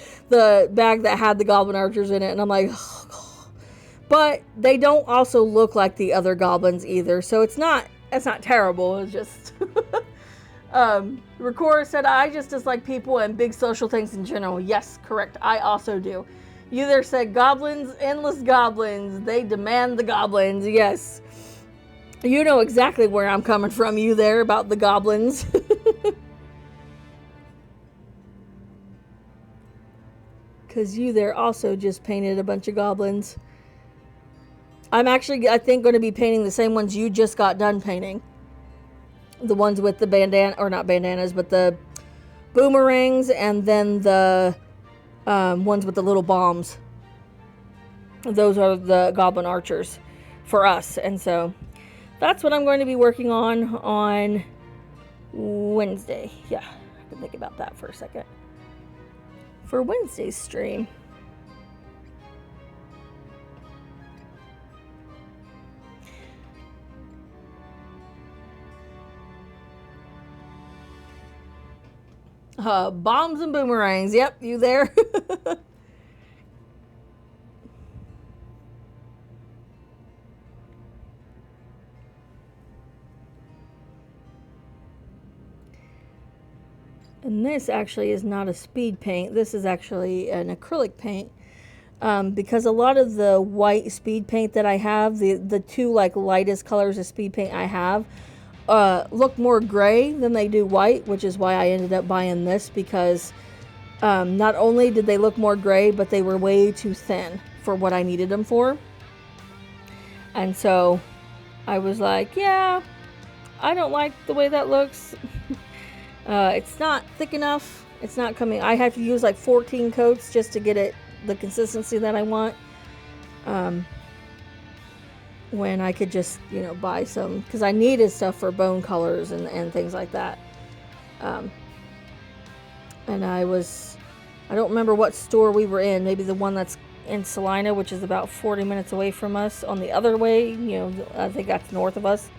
bag that had the Goblin Archers in it, and I'm like, oh, God. But they don't also look like the other goblins either, so it's not terrible. It's just Record said, I just dislike people and big social things in general. Yes, correct. I also do. You there said goblins, endless goblins. They demand the goblins. Yes. You know exactly where I'm coming from, you there, about the goblins. Because you there also just painted a bunch of goblins. I'm actually, I think, going to be painting the same ones you just got done painting. The ones with the bandana, or not bandanas, but the boomerangs, and then the ones with the little bombs. Those are the Goblin Archers for us. And so that's what I'm going to be working on Wednesday. Yeah, I can think about that for a second. For Wednesday's stream. Bombs and boomerangs. Yep, you there? And this actually is not a speed paint. This is actually an acrylic paint. Because a lot of the white speed paint that I have, the two like lightest colors of speed paint I have, look more gray than they do white, which is why I ended up buying this, because not only did they look more gray, but they were way too thin for what I needed them for. And so I was like, yeah, I don't like the way that looks. It's not thick enough. It's not coming. I have to use like 14 coats just to get it the consistency that I want. When I could just, you know, buy some, because I needed stuff for bone colors and things like that. And I don't remember what store we were in. Maybe the one that's in Svannah, which is about 40 minutes away from us on the other way. You know, I think that's north of us.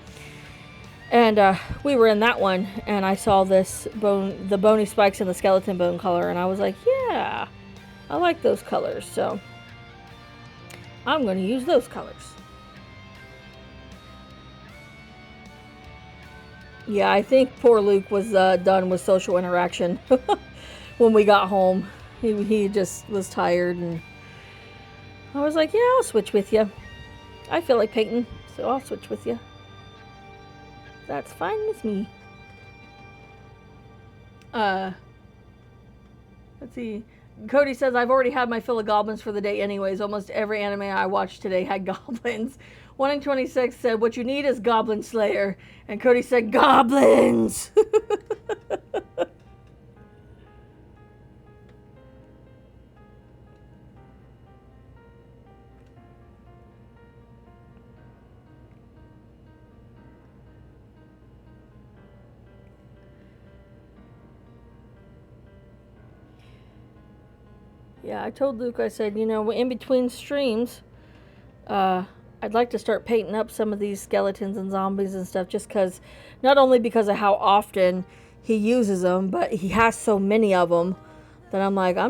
And we were in that one, and I saw this the bony spikes and the skeleton bone color, and I was like, yeah, I like those colors, so I'm going to use those colors. Yeah, I think poor Luke was done with social interaction when we got home. He just was tired, and I was like, yeah, I'll switch with you. I feel like painting, so I'll switch with you. That's fine with me. Let's see. Cody says, I've already had my fill of goblins for the day anyways. Almost every anime I watched today had goblins. 1 in 26 said, what you need is Goblin Slayer. And Cody said, goblins! Yeah, I told Luke, I said, you know, in between streams, I'd like to start painting up some of these skeletons and zombies and stuff, just because, not only because of how often he uses them, but he has so many of them that I'm like, I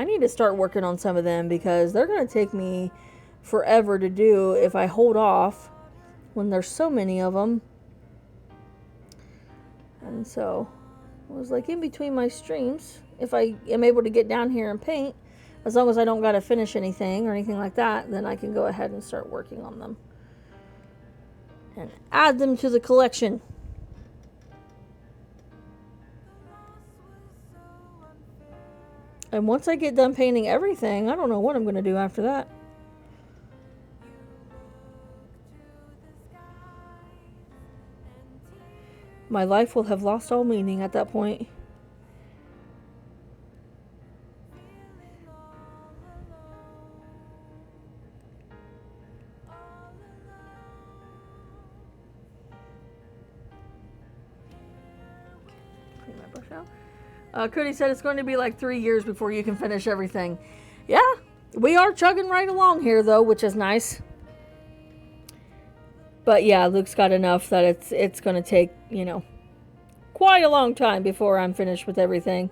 need to start working on some of them because they're gonna take me forever to do if I hold off when there's so many of them. And so I was like, in between my streams, if I am able to get down here and paint, as long as I don't got to finish anything or anything like that, then I can go ahead and start working on them and add them to the collection. And once I get done painting everything, I don't know what I'm going to do after that. My life will have lost all meaning at that point. Clean my brush out. Cody said it's going to be like 3 years before you can finish everything. Yeah, we are chugging right along here though, which is nice. But yeah, Luke's got enough that it's going to take, you know, quite a long time before I'm finished with everything.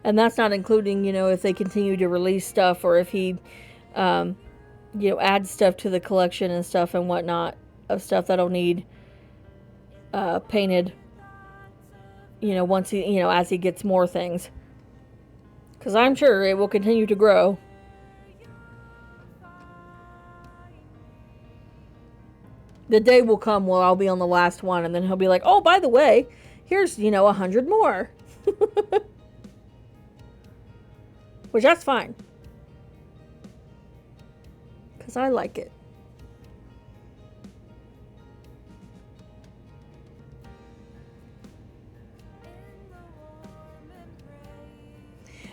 And that's not including, you know, if they continue to release stuff or if he, you know, adds stuff to the collection and stuff and whatnot of stuff that'll need painted, you know, once he, you know, as he gets more things. Because I'm sure it will continue to grow. The day will come where I'll be on the last one and then he'll be like, oh, by the way, here's, you know, 100 more. Which that's fine. Because I like it.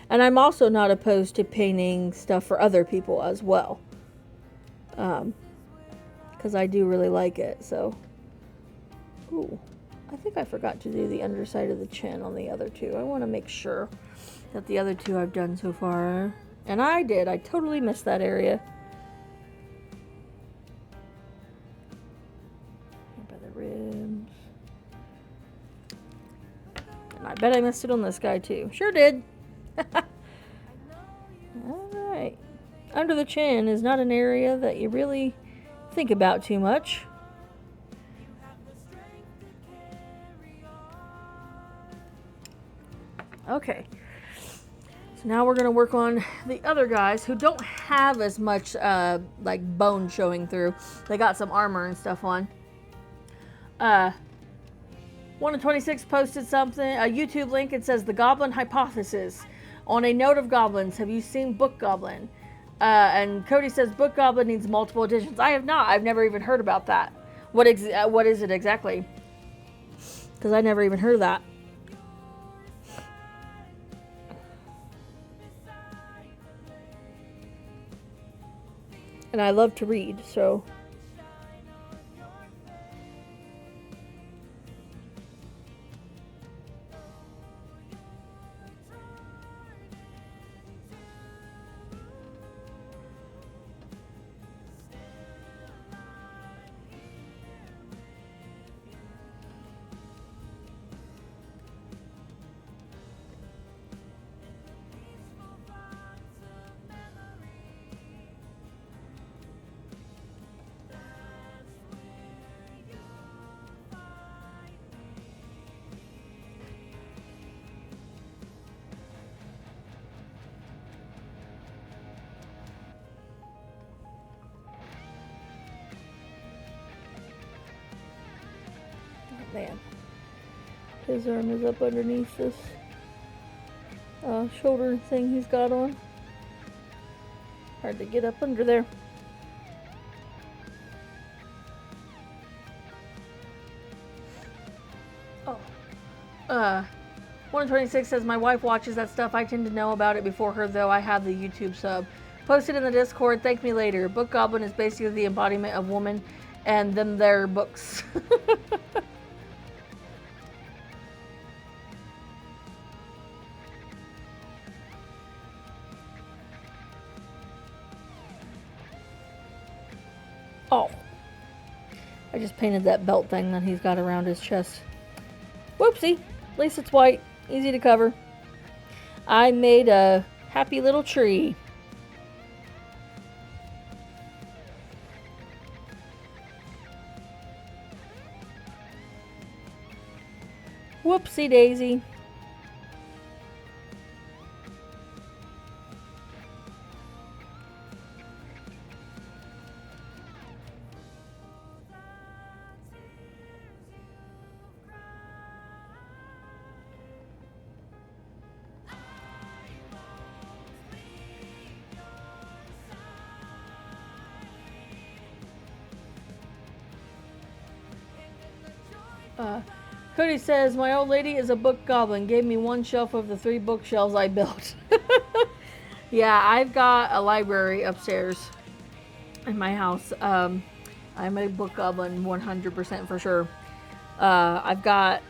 And I'm also not opposed to painting stuff for other people as well. Because I do really like it, so. Ooh, I think I forgot to do the underside of the chin on the other two. I want to make sure that the other two I've done so far. And I did. I totally missed that area. By the ribs. And I bet I missed it on this guy too. Sure did. Alright. Under the chin is not an area that you really think about too much. Okay. So now we're going to work on the other guys who don't have as much like bone showing through. They got some armor and stuff on. 1 of 26 posted something, a YouTube link. It says the Goblin Hypothesis. On a note of goblins, have you seen Book Goblin? And Cody says Book Goblin needs multiple editions. I have not. I've never even heard about that. What is it exactly? Because I never even heard of that. And I love to read, so. Man, his arm is up underneath this shoulder thing he's got on. Hard to get up under there. Uh, 126 says, my wife watches that stuff. I tend to know about it before her, though I have the YouTube sub. Posted in the Discord, thank me later. Book Goblin is basically the embodiment of woman and them their books. Oh. I just painted that belt thing that he's got around his chest. Whoopsie. At least it's white. Easy to cover. I made a happy little tree. Whoopsie daisy. Cody says, my old lady is a book goblin. Gave me one shelf of the 3 bookshelves I built. Yeah, I've got a library upstairs in my house. I'm a book goblin 100% for sure. I've got,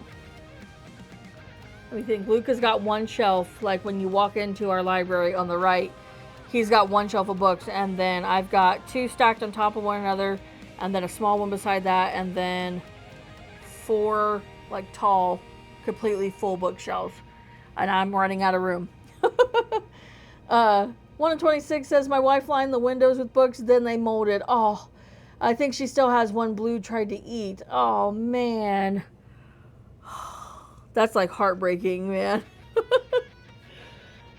let me think, Luke has got one shelf, like when you walk into our library on the right, he's got one shelf of books, and then I've got 2 stacked on top of one another, and then a small one beside that, and then 4 like tall, completely full bookshelves, and I'm running out of room. 126 says, my wife lined the windows with books, then they molded. Oh, I think she still has one Blue tried to eat. Oh man, that's like heartbreaking, man.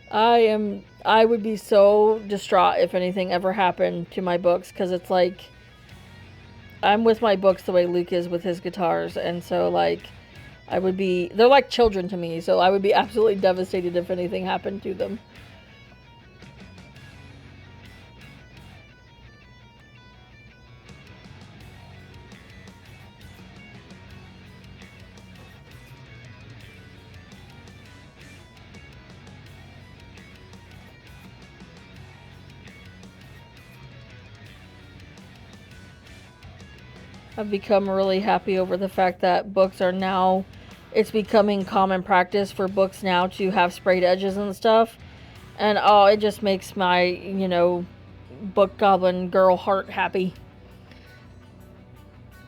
I would be so distraught if anything ever happened to my books, because it's like I'm with my books the way Luke is with his guitars, and so like they're like children to me, so I would be absolutely devastated if anything happened to them. I've become really happy over the fact that books are now, it's becoming common practice for books now to have sprayed edges and stuff. And oh, it just makes my, book goblin girl heart happy.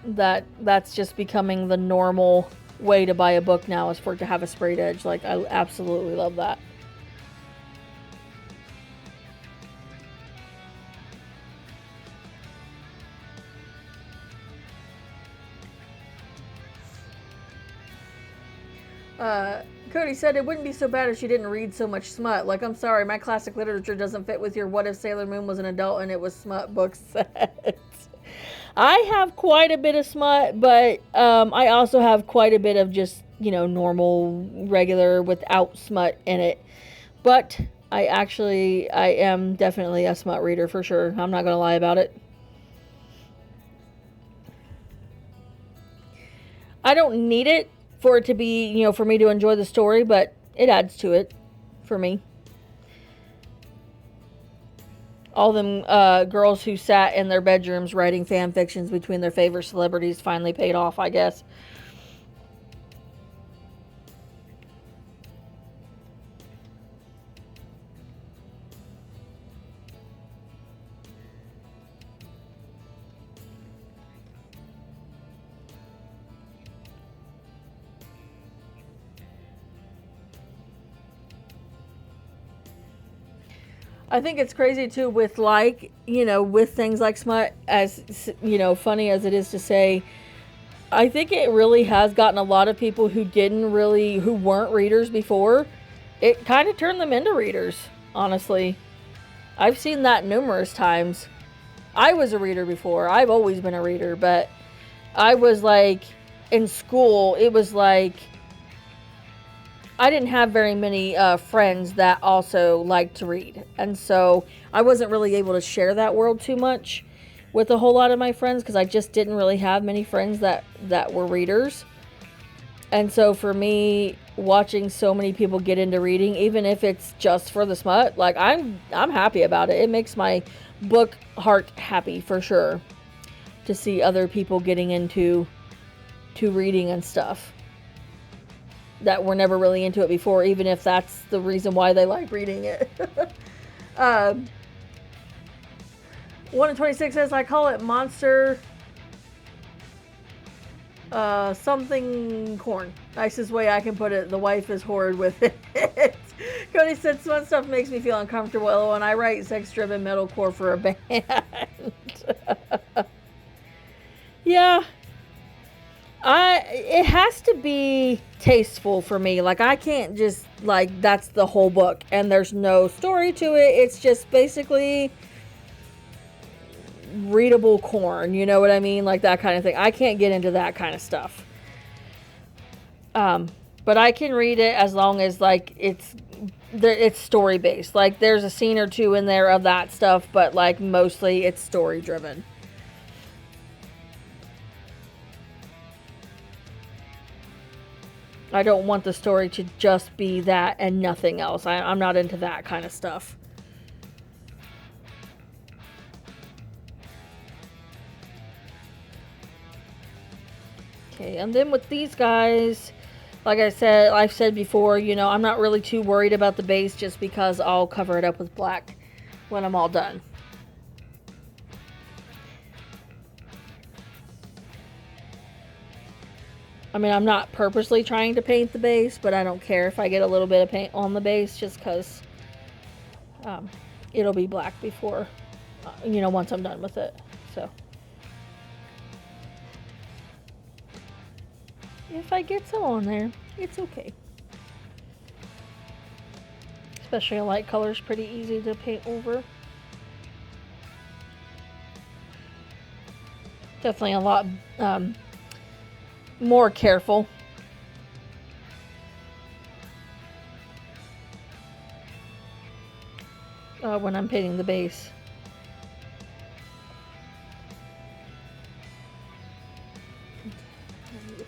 That's just becoming the normal way to buy a book now, is for it to have a sprayed edge. Like, I absolutely love that. Cody said it wouldn't be so bad if she didn't read so much smut. Like, I'm sorry, my classic literature doesn't fit with your what if Sailor Moon was an adult and it was smut book set. I have quite a bit of smut, but I also have quite a bit of just, normal, regular, without smut in it. But I am definitely a smut reader for sure. I'm not going to lie about it. I don't need it for it to be, for me to enjoy the story, but it adds to it for me. All them girls who sat in their bedrooms writing fan fictions between their favorite celebrities finally paid off, I guess. I think it's crazy too with with things like smut, as funny as it is to say, I think it really has gotten a lot of people who weren't readers before, it kind of turned them into readers, honestly. I've seen that numerous times. I was a reader before. I've always been a reader, but I was like, in school, it was like, I didn't have very many friends that also liked to read. And so I wasn't really able to share that world too much with a whole lot of my friends, because I just didn't really have many friends that were readers. And so for me, watching so many people get into reading, even if it's just for the smut. Like, I'm happy about it. It makes my book heart happy for sure to see other people getting into reading and stuff that were never really into it before, even if that's the reason why they like reading it. 1 in 26 says, I call it monster something corn. Nicest way I can put it. The wife is horrid with it. Cody said, some stuff makes me feel uncomfortable when I write sex-driven metalcore for a band. Yeah. It has to be tasteful for me. Like, I can't just, like, that's the whole book and there's no story to it. It's just basically readable corn, you know what I mean? Like, that kind of thing. I can't get into that kind of stuff. But I can read it as long as, like, it's story based. Like, there's a scene or two in there of that stuff, but, like, mostly it's story driven. I don't want the story to just be that and nothing else. I'm not into that kind of stuff. Okay, and then with these guys, like I've said before, you know, I'm not really too worried about the base just because I'll cover it up with black when I'm all done. I mean, I'm not purposely trying to paint the base, but I don't care if I get a little bit of paint on the base just because it'll be black before, you know, once I'm done with it. So, if I get some on there, it's okay. Especially a light color is pretty easy to paint over. Definitely a lot more careful. When I'm painting the base.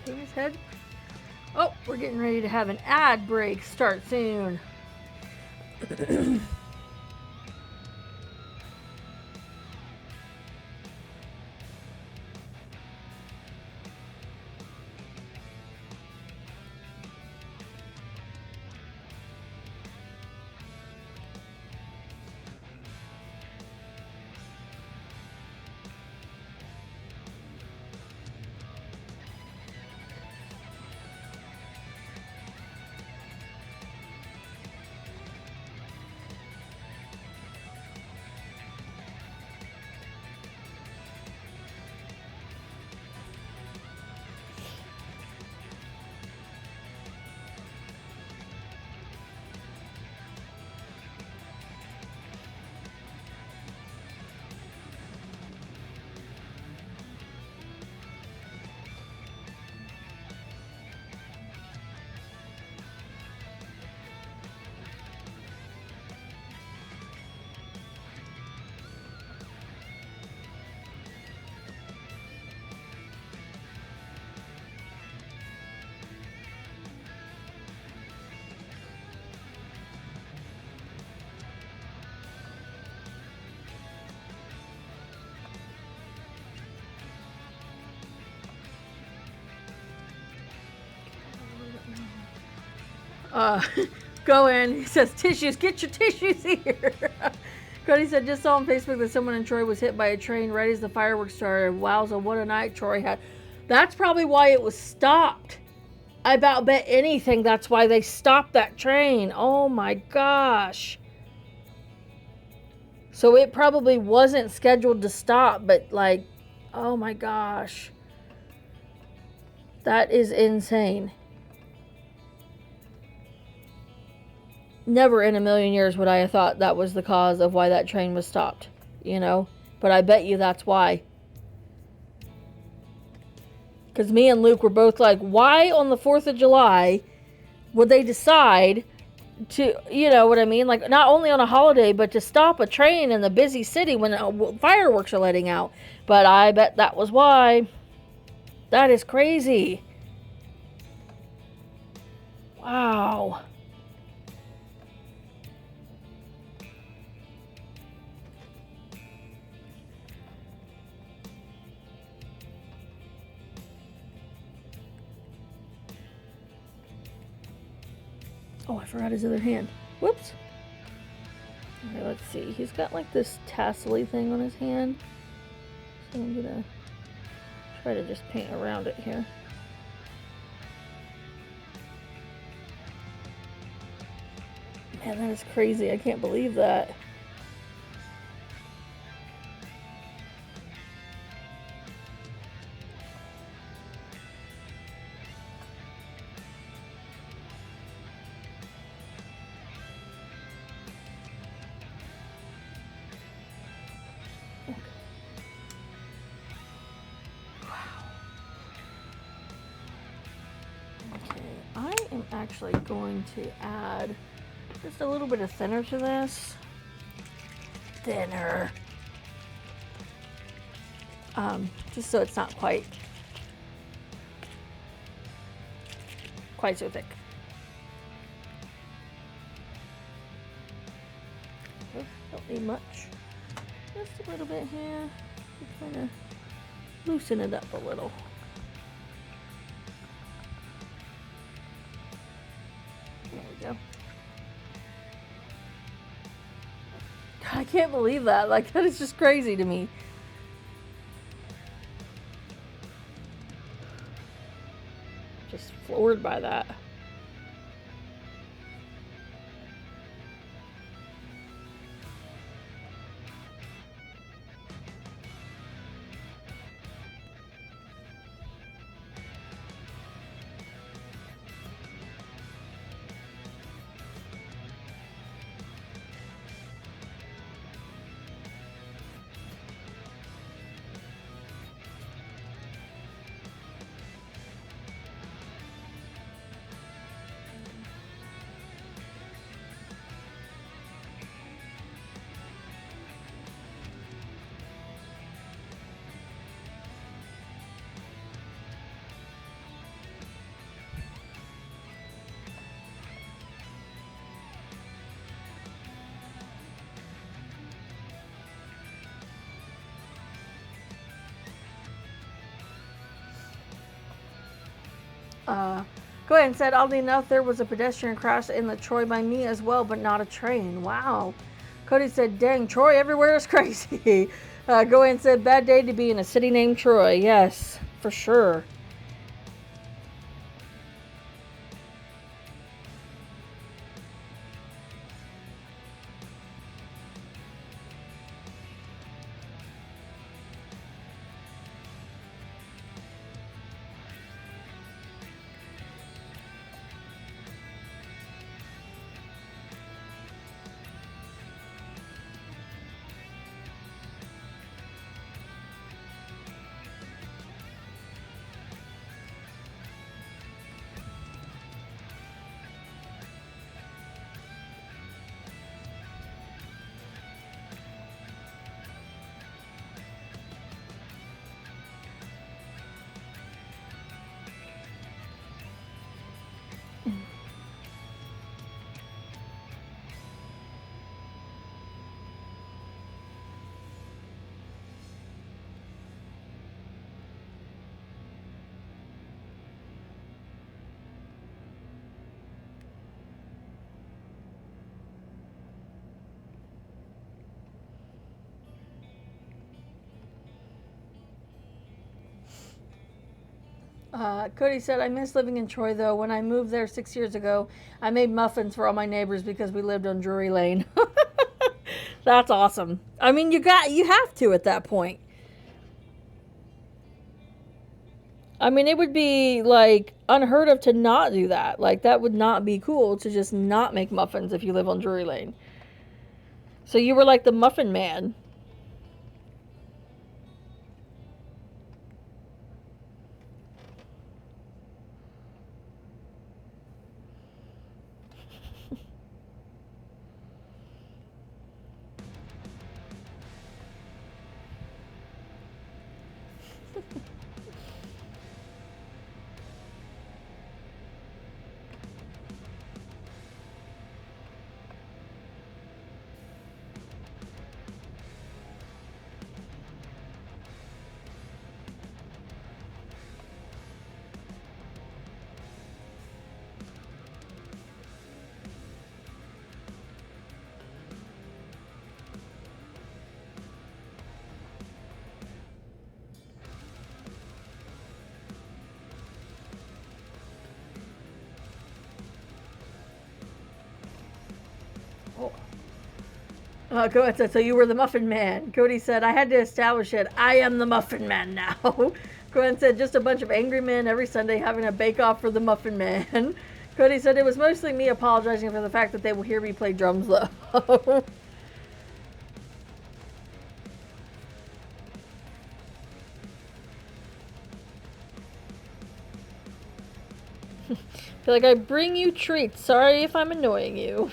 Paint his head. Oh, we're getting ready to have an ad break start soon. Go in. He says, tissues, get your tissues here. Cody said, just saw on Facebook that someone in Troy was hit by a train right as the fireworks started. Wowza, what a night Troy had. That's probably why it was stopped. I about bet anything that's why they stopped that train. Oh my gosh. So it probably wasn't scheduled to stop, but like, oh my gosh. That is insane. Never in a million years would I have thought that was the cause of why that train was stopped, you know? But I bet you that's why. Because me and Luke were both like, why on the 4th of July would they decide to, you know what I mean? Like, not only on a holiday, but to stop a train in the busy city when fireworks are letting out. But I bet that was why. That is crazy. Wow. Oh, I forgot his other hand. Whoops. Okay, let's see. He's got like this tassel-y thing on his hand. So I'm gonna try to just paint around it here. Man, that is crazy. I can't believe that. I am actually going to add just a little bit of thinner to this. Thinner. Just so it's not quite so thick. Don't need much. Just a little bit here. Kind of loosen it up a little. There we go. I can't believe that. Like, that is just crazy to me. Just floored by that. Go ahead and said, oddly enough, there was a pedestrian crash in the Troy by me as well, but not a train. Wow. Cody said, dang, Troy everywhere is crazy. Go ahead and said, bad day to be in a city named Troy. Yes, for sure. Cody said, I miss living in Troy, though. When I moved there 6 years ago, I made muffins for all my neighbors because we lived on Drury Lane. That's awesome. I mean, you have to at that point. I mean, it would be, like, unheard of to not do that. Like, that would not be cool to just not make muffins if you live on Drury Lane. So you were like the muffin man. Oh. Go ahead. So you were the Muffin Man. Cody said, I had to establish it. I am the Muffin Man now. Gwen said, just a bunch of angry men every Sunday having a bake-off for the Muffin Man. Cody said, it was mostly me apologizing for the fact that they will hear me play drums, though. Feel like I bring you treats. Sorry if I'm annoying you.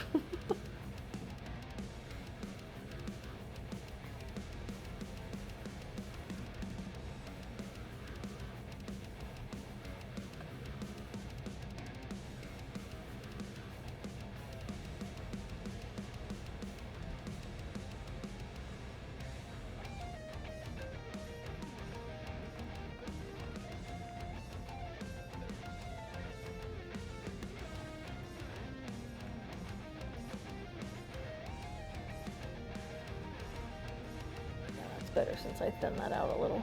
Better since I thinned that out a little.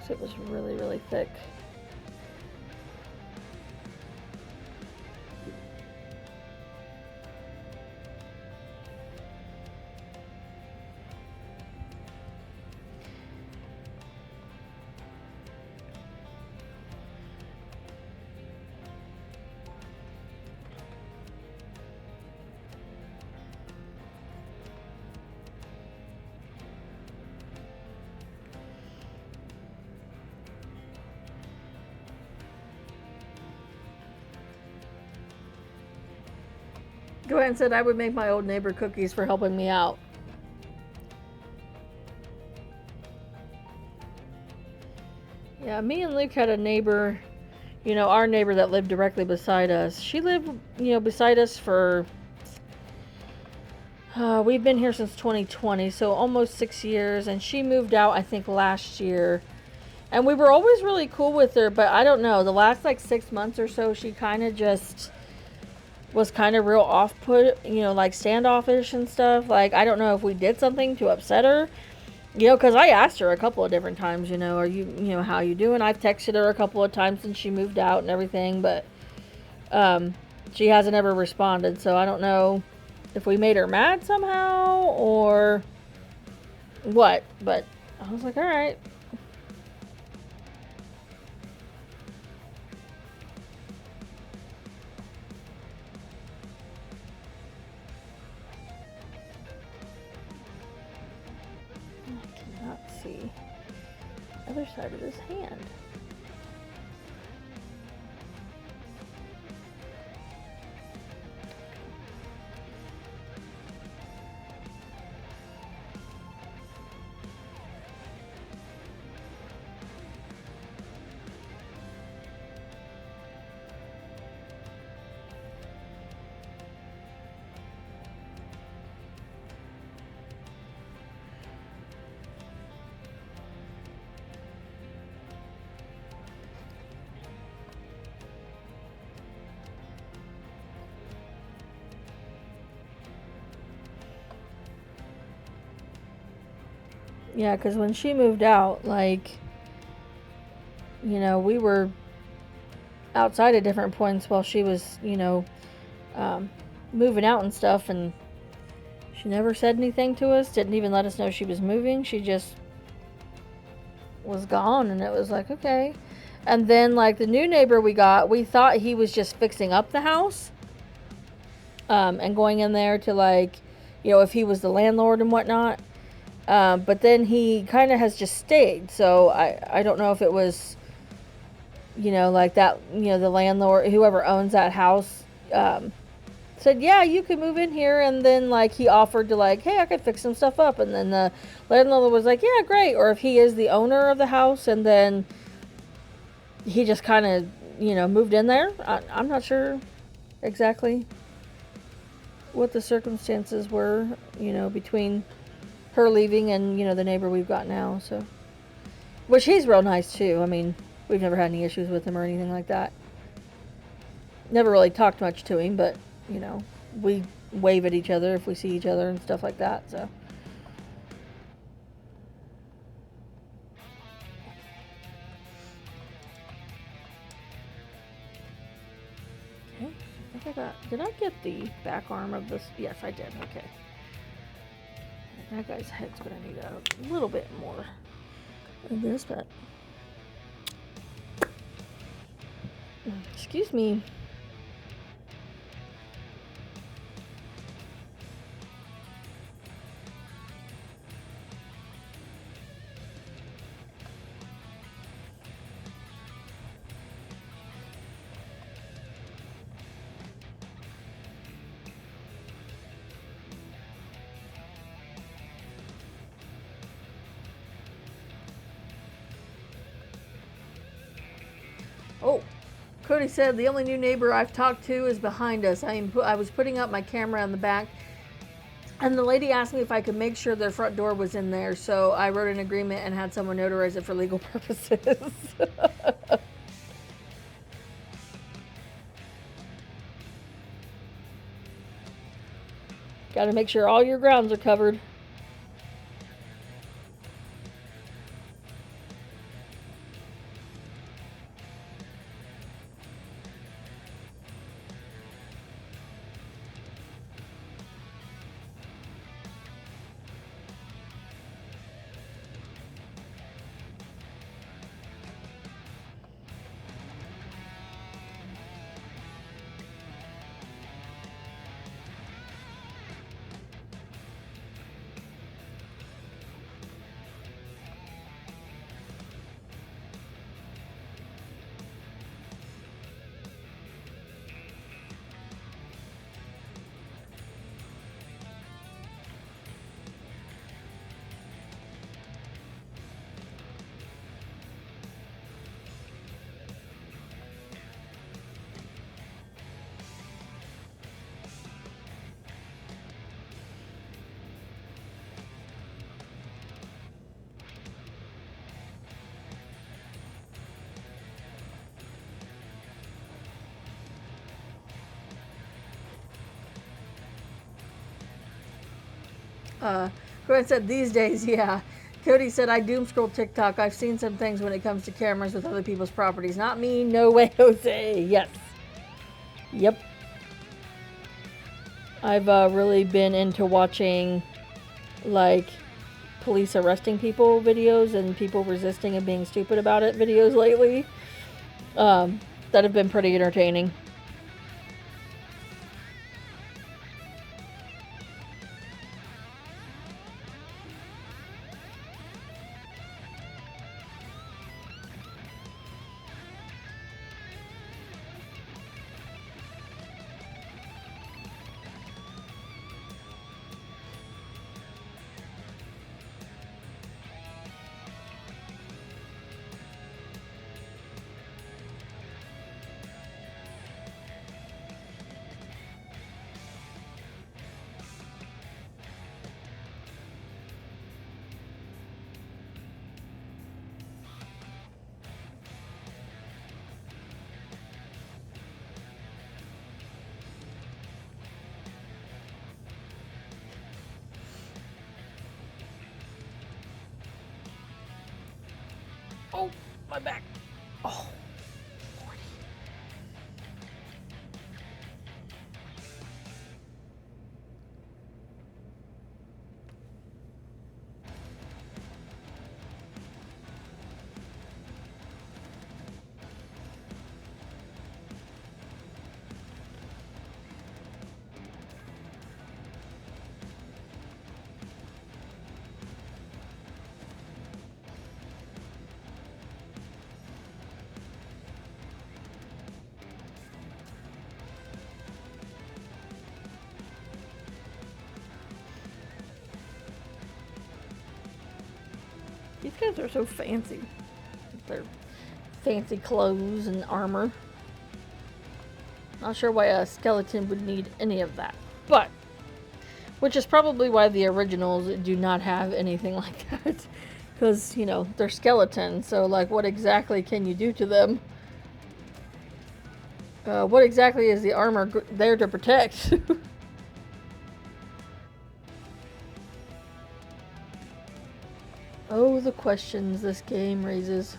So it was really, really thick. Go ahead and said I would make my old neighbor cookies for helping me out. Yeah, me and Luke had a neighbor, our neighbor that lived directly beside us. She lived, beside us for, we've been here since 2020, so almost 6 years, and she moved out, I think, last year. And we were always really cool with her, but I don't know, the last, 6 months or so, she kind of just was kind of real off-put, standoffish and stuff. I don't know if we did something to upset her, because I asked her a couple of different times, are you, how you doing? I've texted her a couple of times since she moved out and everything, but she hasn't ever responded, so I don't know if we made her mad somehow or what, but I was like, all right. See other side of his hand. Yeah, because when she moved out, we were outside at different points while she was, moving out and stuff, and she never said anything to us, didn't even let us know she was moving. She just was gone, and it was like, okay. And then, the new neighbor we got, we thought he was just fixing up the house, and going in there to, if he was the landlord and whatnot. But then he kind of has just stayed. So I don't know if it was, that, the landlord, whoever owns that house, said, yeah, you can move in here. And then, he offered to, hey, I could fix some stuff up. And then the landlord was like, yeah, great. Or if he is the owner of the house and then he just kind of, moved in there. I'm not sure exactly what the circumstances were, between her leaving and, the neighbor we've got now, so. Which he's real nice, too. I mean, we've never had any issues with him or anything like that. Never really talked much to him, but, we wave at each other if we see each other and stuff like that, so. Okay, I think I got, did I get the back arm of this? Yes, I did. Okay. That guy's head's gonna need a little bit more of this, but excuse me. Oh, Cody said the only new neighbor I've talked to is behind us. I was putting up my camera in the back, and the lady asked me if I could make sure their front door was in there, so I wrote an agreement and had someone notarize it for legal purposes. Got to make sure all your grounds are covered. Grant said these days, yeah. Cody said, I doom scroll TikTok. I've seen some things when it comes to cameras with other people's properties. Not me, no way, Jose. Yes. Yep. I've really been into watching, like, police arresting people videos and people resisting and being stupid about it videos lately. That have been pretty entertaining. Oh, my back. Oh, Lordy. These guys are so fancy. Their fancy clothes and armor. Not sure why a skeleton would need any of that. But, which is probably why the originals do not have anything like that. Because, you know, they're skeletons. So, like, what exactly can you do to them? What exactly is the armor there to protect? Oh, the questions this game raises.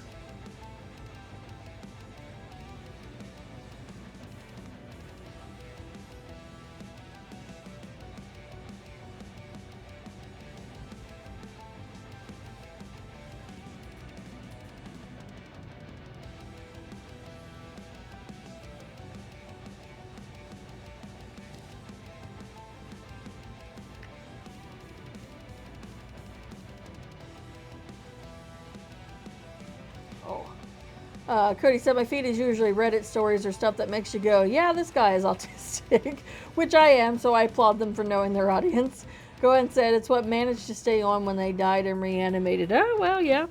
Cody said, my feed is usually Reddit stories or stuff that makes you go, yeah, this guy is autistic, which I am, so I applaud them for knowing their audience. Go ahead and said, it's what managed to stay on when they died and reanimated. Oh, well, yeah.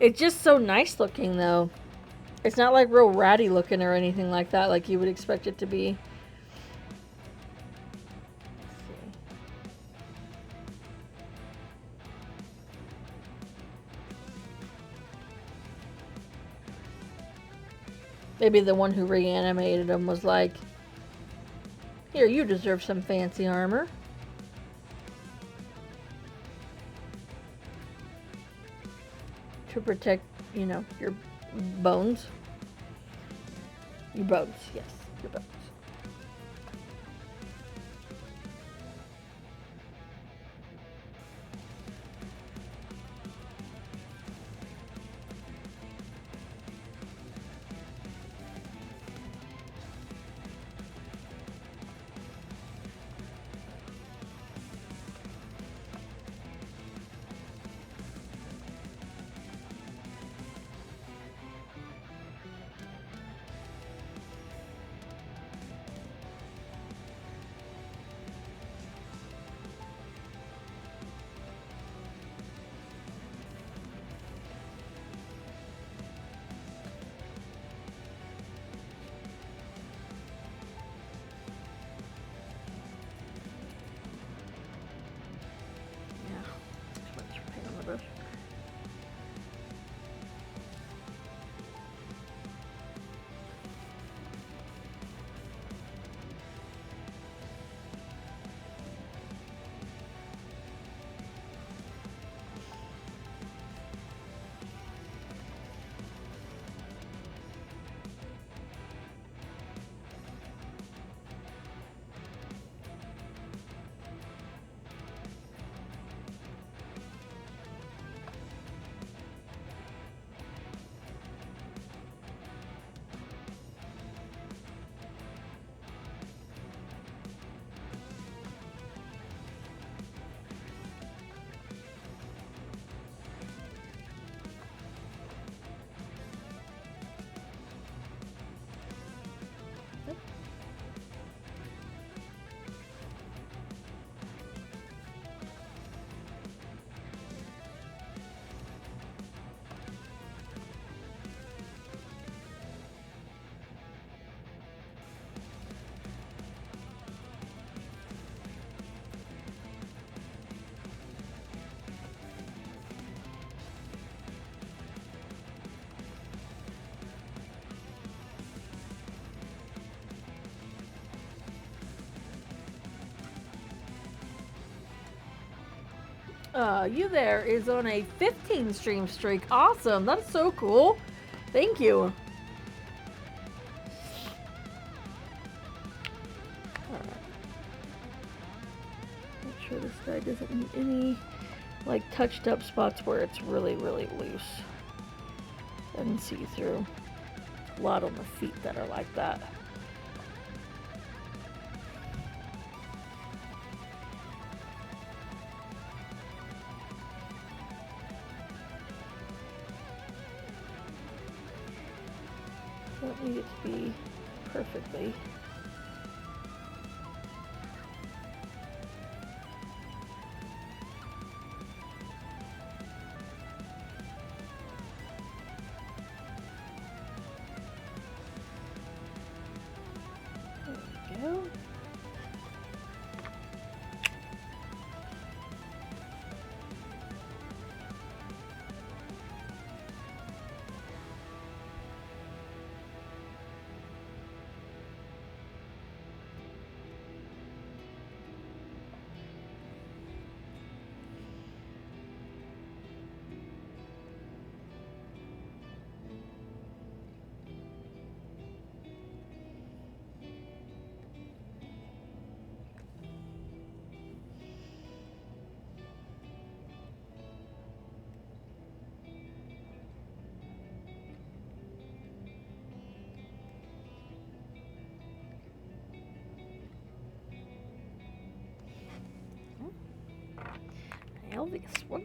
It's just so nice looking, though. It's not like real ratty looking or anything like that, like you would expect it to be. Maybe the one who reanimated him was like, here, you deserve some fancy armor. To protect, you know, your bones. Your bones, yes, your bones. You there is on a 15 stream streak. Awesome. That's so cool. Thank you. Make sure this guy doesn't need any like touched up spots where it's really, really loose and see through. A lot on the feet that are like that. Don't need it to be perfectly. There we go. Nail this one.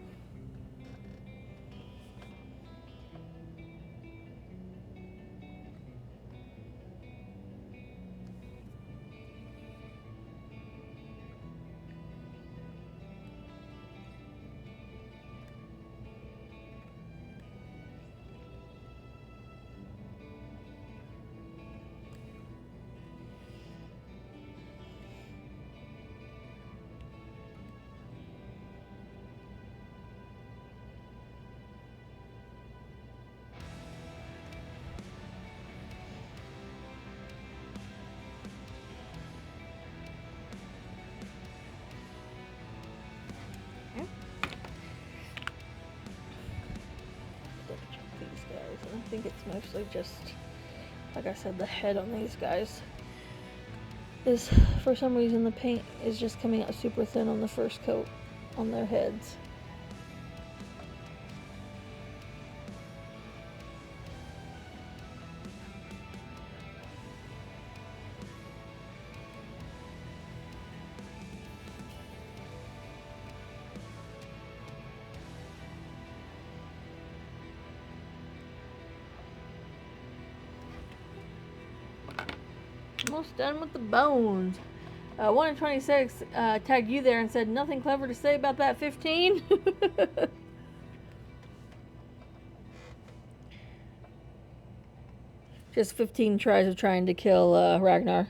think it's mostly just, like I said, the head on these guys is, for some reason, the paint is just coming out super thin on the first coat on their heads. Almost done with the bones. 1 in 26 tagged you there and said, nothing clever to say about that 15. Just 15 tries of trying to kill Ragnar.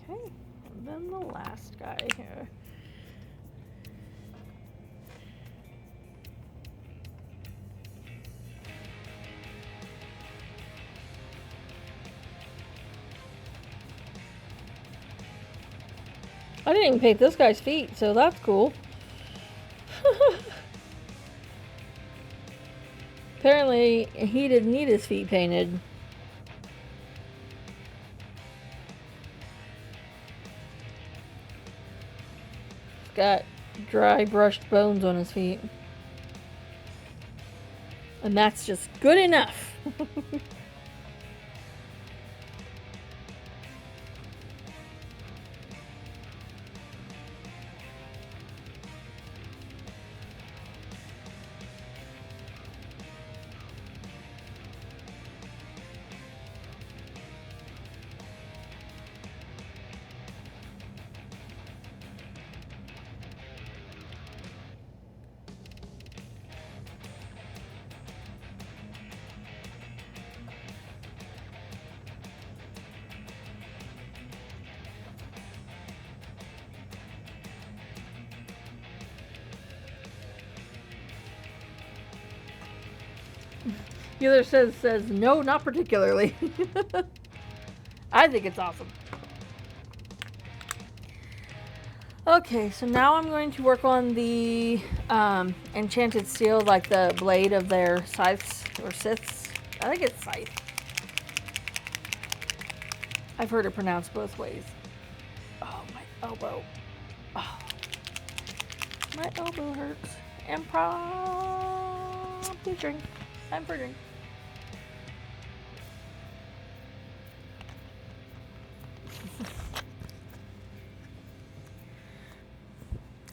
Okay, and then the last guy here. I didn't even paint this guy's feet, so that's cool. Apparently, he didn't need his feet painted. He's got dry brushed bones on his feet. And that's just good enough. The other says no, not particularly. I think it's awesome. Okay, so now I'm going to work on the enchanted steel, like the blade of their scythes or scythes. I think it's scythe. I've heard it pronounced both ways. Oh, my elbow. Oh, my elbow hurts. Impromptu drink. Time for a drink.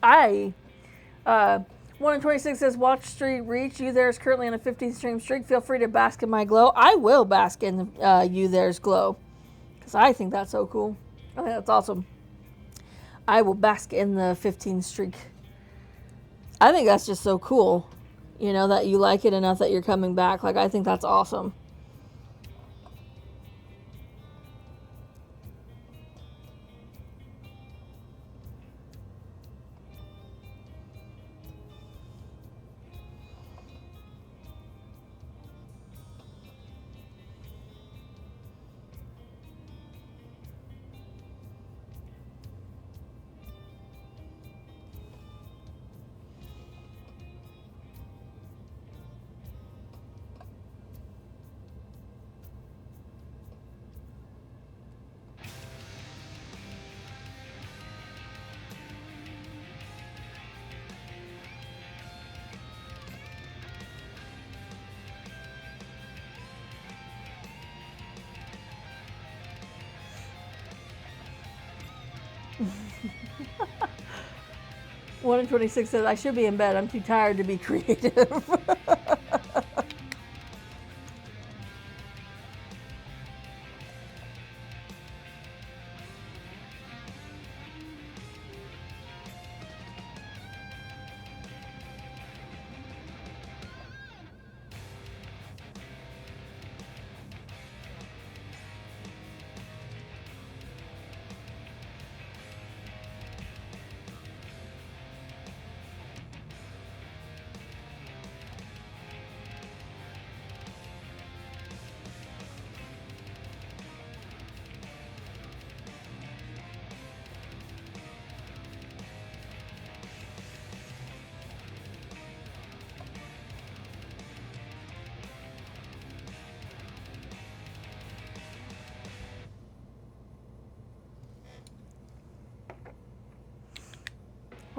I 1 in 26 says watch street reach. You there is currently on a 15 stream streak. Feel free to bask in my glow. I will bask in you there's glow, because I think that's so cool. I think that's awesome. I will bask in the 15 streak. I think that's just so cool. You know, that you like it enough that you're coming back. Like, I think that's awesome. One in 26 says, I should be in bed. I'm too tired to be creative.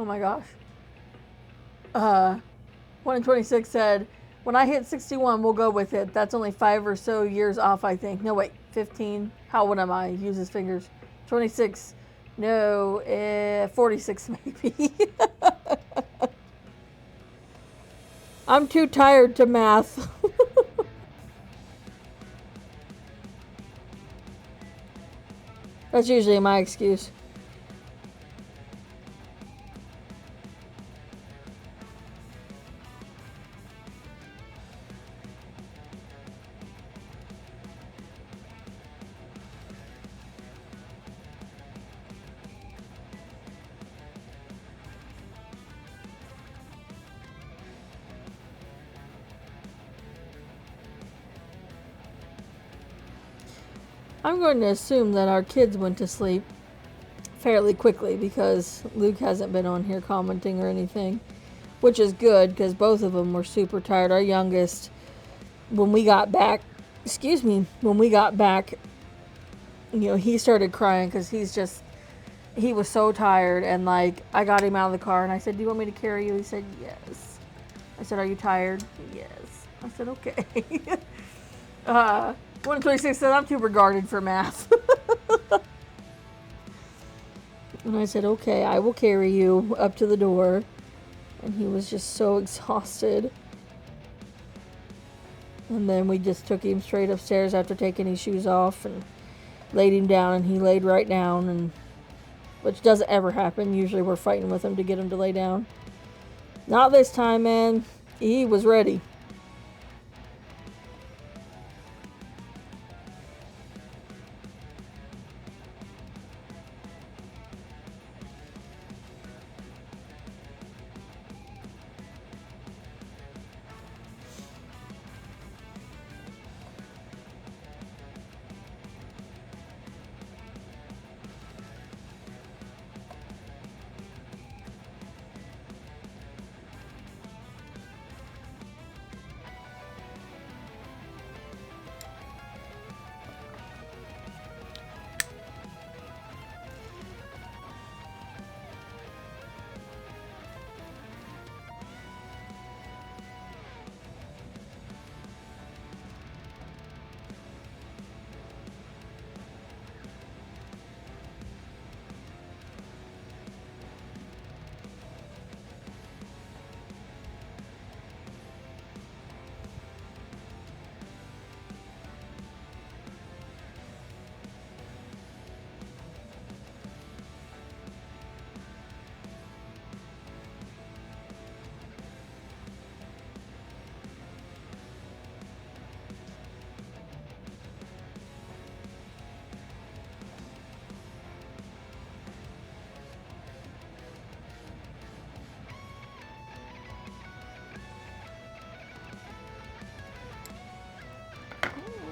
Oh my gosh. 1 in 26 said, when I hit 61, we'll go with it. That's only 5 or so years off, I think. No, wait, 15. How old am I? Use his fingers. 26. No, 46 maybe. I'm too tired to math. That's usually my excuse. I'm going to assume that our kids went to sleep fairly quickly because Luke hasn't been on here commenting or anything, which is good because both of them were super tired. Our youngest, when we got back, he started crying because he was so tired, and like I got him out of the car and I said, do you want me to carry you? He said, yes. I said, are you tired? Yes. I said, okay. 126 said, I'm too regarded for math. And I said, okay, I will carry you up to the door. And he was just so exhausted. And then we just took him straight upstairs after taking his shoes off and laid him down, and he laid right down, and which doesn't ever happen. Usually we're fighting with him to get him to lay down. Not this time, man. He was ready.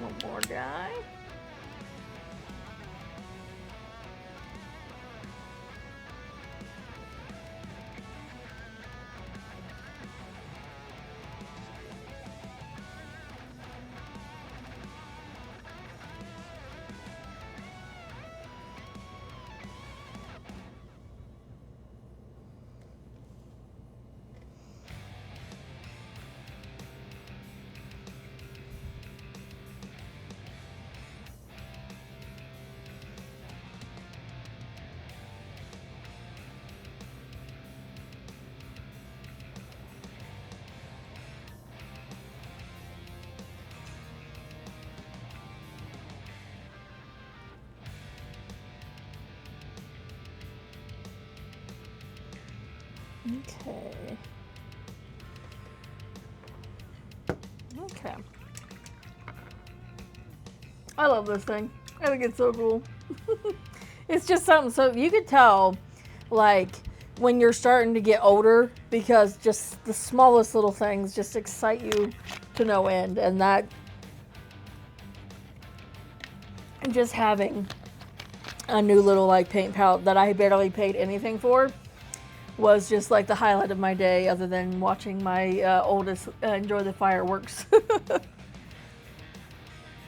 One more guy. Okay. Okay. I love this thing. I think it's so cool. It's just something, so you could tell, like, when you're starting to get older, because just the smallest little things just excite you to no end. And that, just having a new little, like, paint palette that I barely paid anything for was just like the highlight of my day, other than watching my oldest enjoy the fireworks.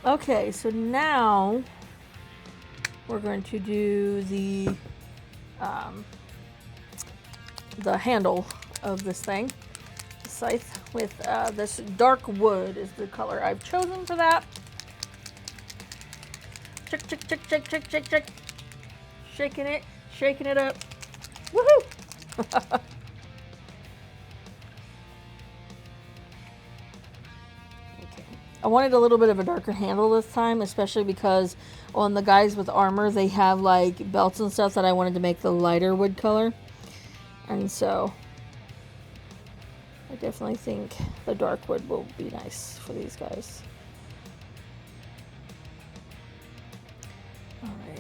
Okay, so now we're going to do the the handle of this thing, the scythe, with this dark wood is the color I've chosen for that. Chick, chick, chick, chick, chick, chick, chick. Shaking it up. Woohoo! I wanted a little bit of a darker handle this time, especially because on the guys with armor, they have like belts and stuff that I wanted to make the lighter wood color. And so I definitely think the dark wood will be nice for these guys. All right.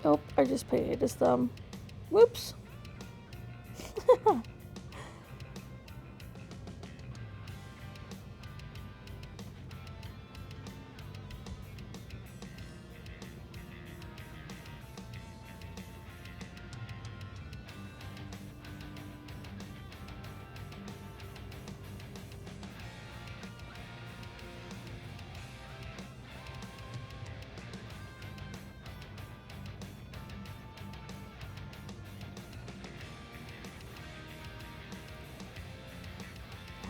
Oh, I just painted his thumb. Whoops.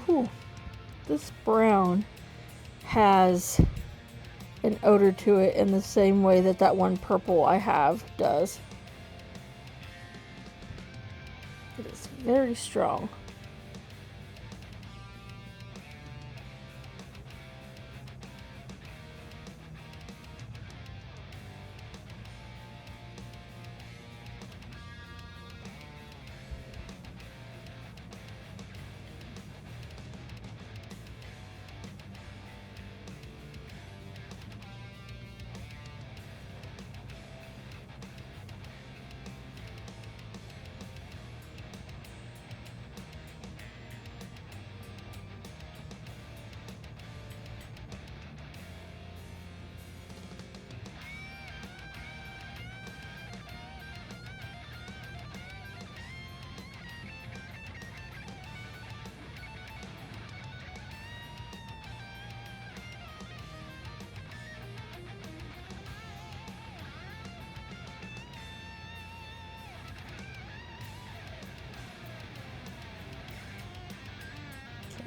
Ooh, this brown has an odor to it in the same way that that one purple I have does. It is very strong.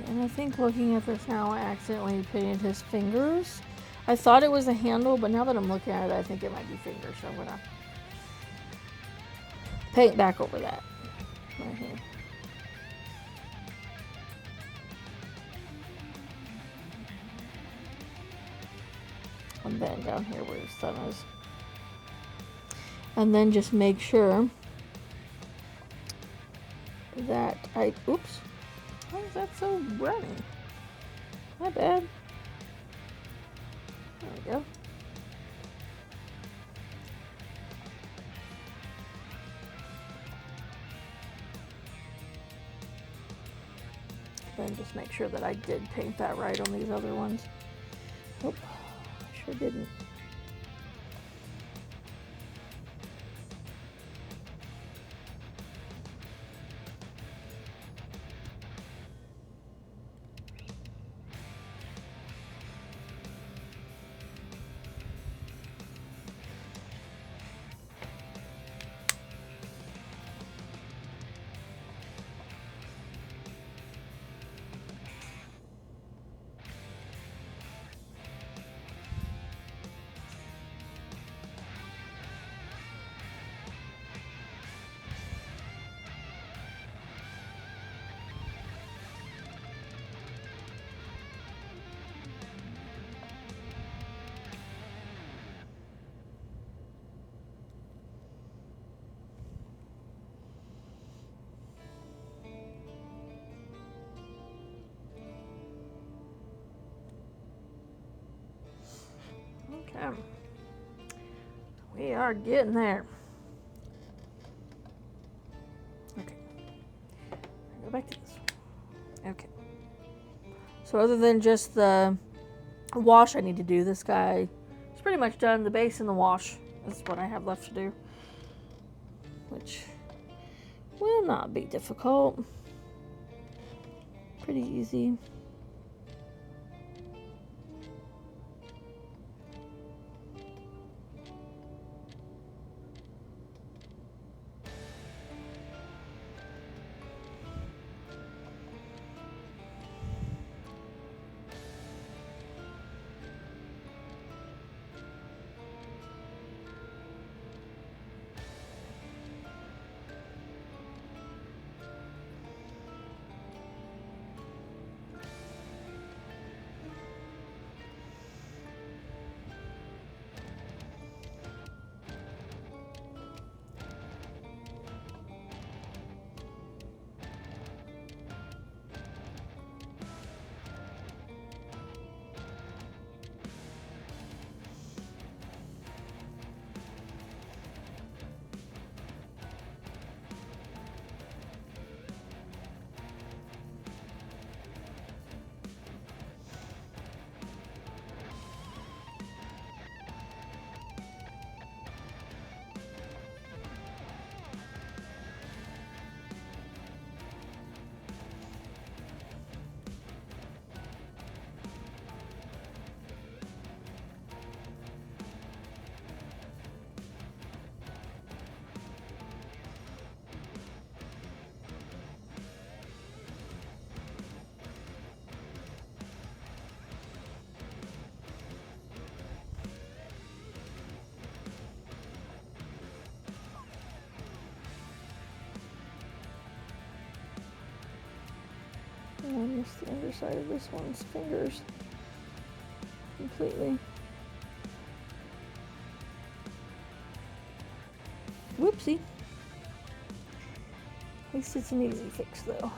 And I think looking at this now, I accidentally painted his fingers. I thought it was a handle, but now that I'm looking at it, I think it might be fingers. So I'm gonna paint back over that right here. And then down here where his thumb is. And then just make sure that oops. Why is that so runny? My bad. There we go. Then just make sure that I did paint that right on these other ones. Nope, sure didn't. Okay. We are getting there. Okay, So other than just the wash I need to do, this guy is pretty much done. The base and the wash is what I have left to do, which will not be difficult. Pretty easy. I missed the underside of this one's fingers completely. Whoopsie. At least it's an easy fix though.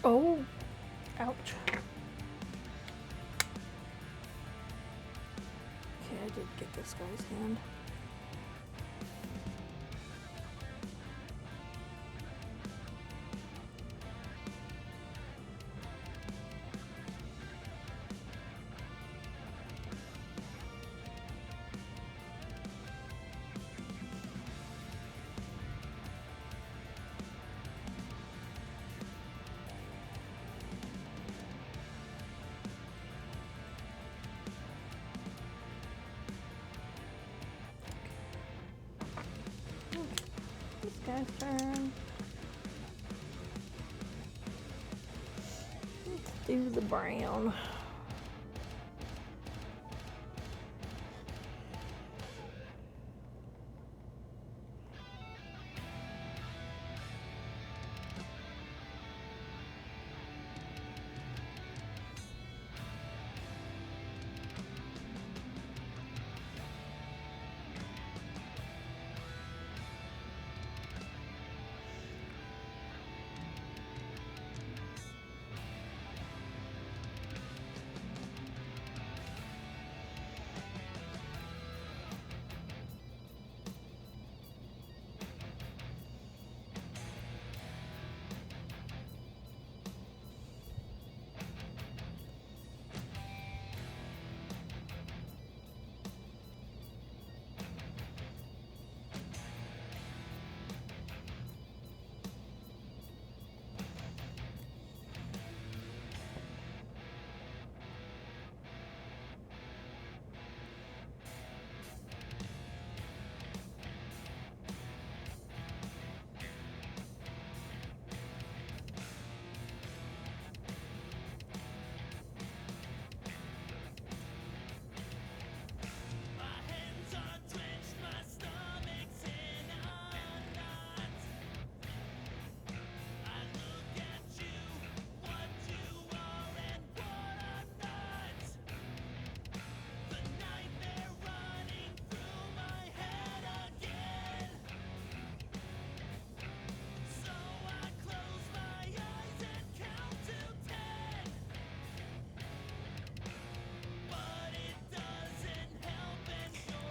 Oh, ouch. Okay, I did get this guy's hand. Guy's turn. do the brown.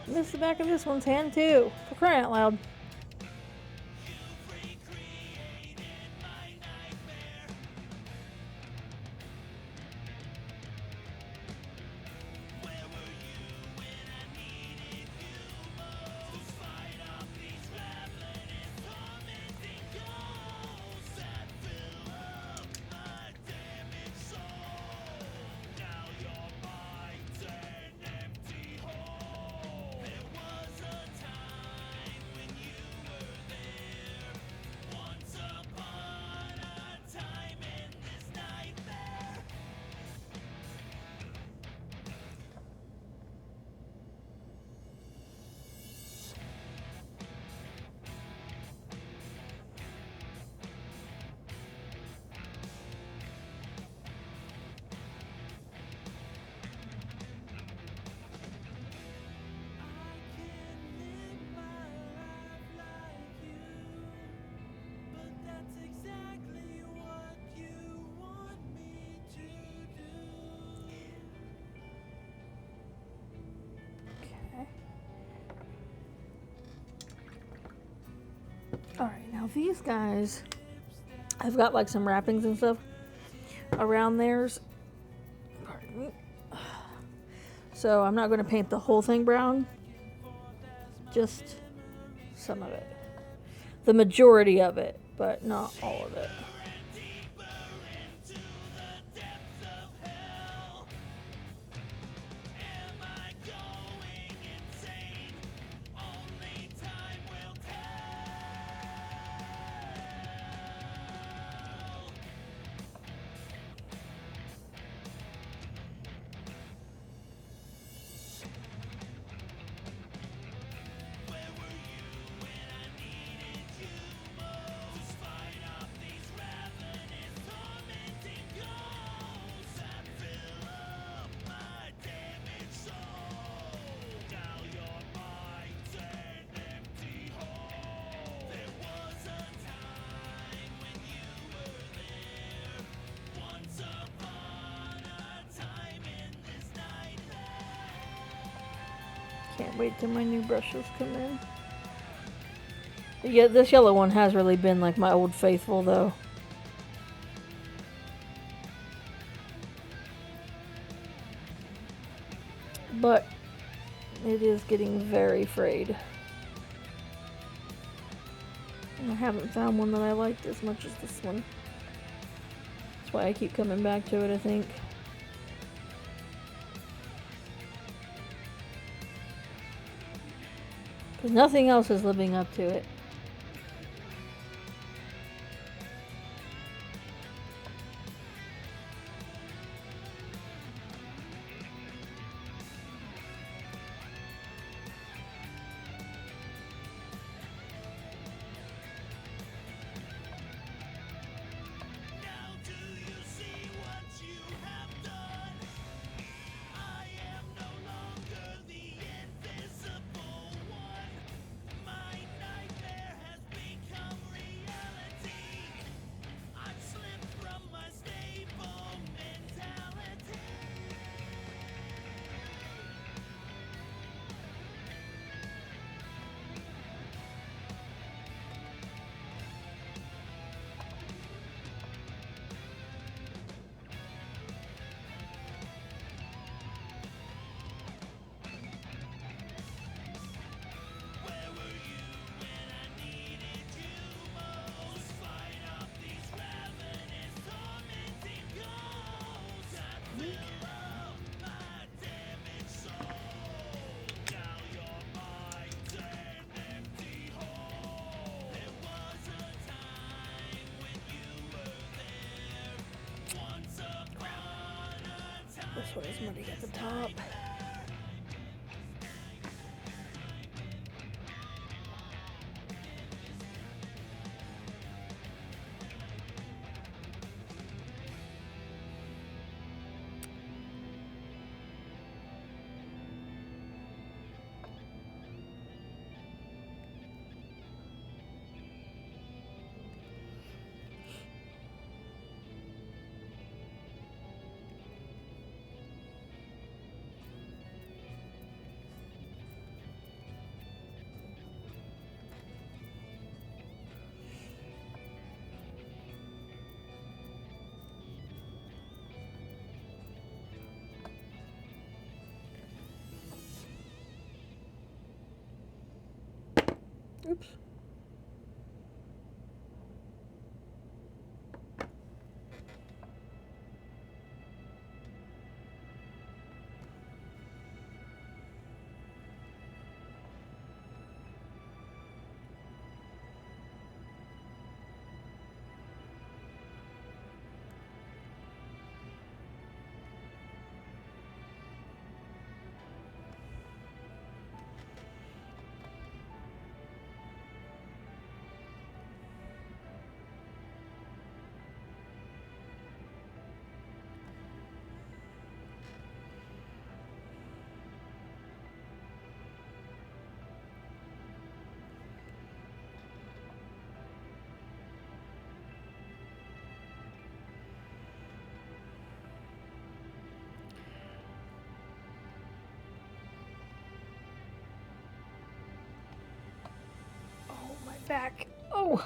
Miss the back of this one's hand too, for crying out loud. Alright, now these guys, I've got like some wrappings and stuff around theirs. Pardon me. So I'm not going to paint the whole thing brown, just some of it. The majority of it, but not all of it. Can't wait till my new brushes come in. Yeah, this yellow one has really been like my old faithful though. But it is getting very frayed. I haven't found one that I liked as much as this one. That's why I keep coming back to it, I think. Because nothing else is living up to it. muddy at the top. Oops. Back. Oh.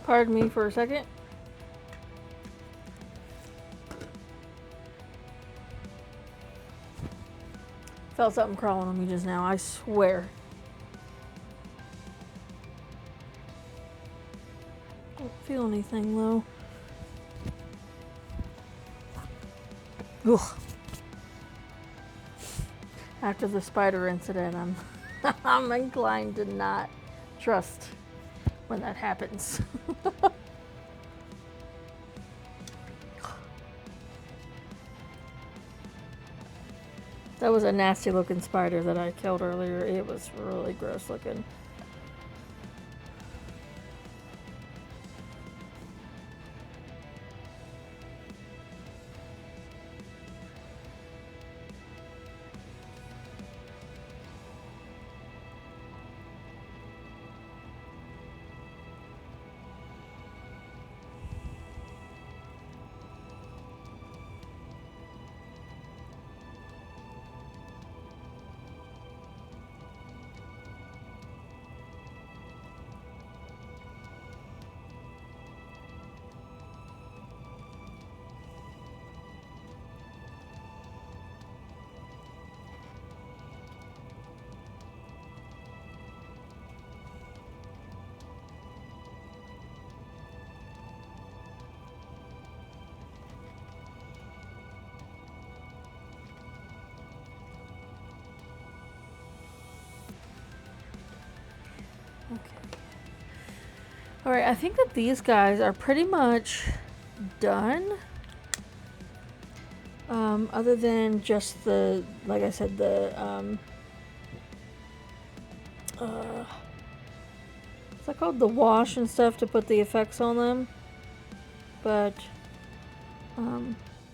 Pardon me for a second. Felt something crawling on me just now, I swear. Don't feel anything though. Ugh. After the spider incident, I'm inclined to not trust when that happens. That was a nasty looking spider that I killed earlier. It was really gross looking. Alright, I think that these guys are pretty much done. Other than just the, like I said, the, what's that called? The wash and stuff to put the effects on them. But,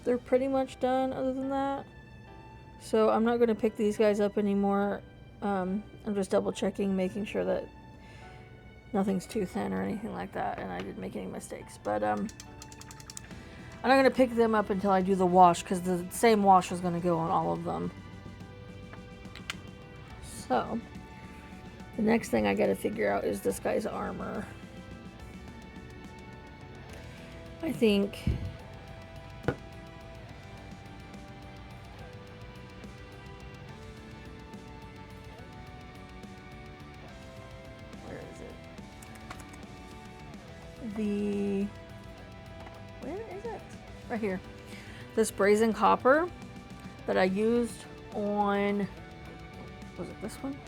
they're pretty much done other than that. So I'm not going to pick these guys up anymore. I'm just double checking, making sure that nothing's too thin or anything like that, and I didn't make any mistakes. But I'm not going to pick them up until I do the wash, because the same wash is going to go on all of them. So the next thing I got to figure out is this guy's armor. I think where is it? Right here. This brazen copper that I used on, was it this one?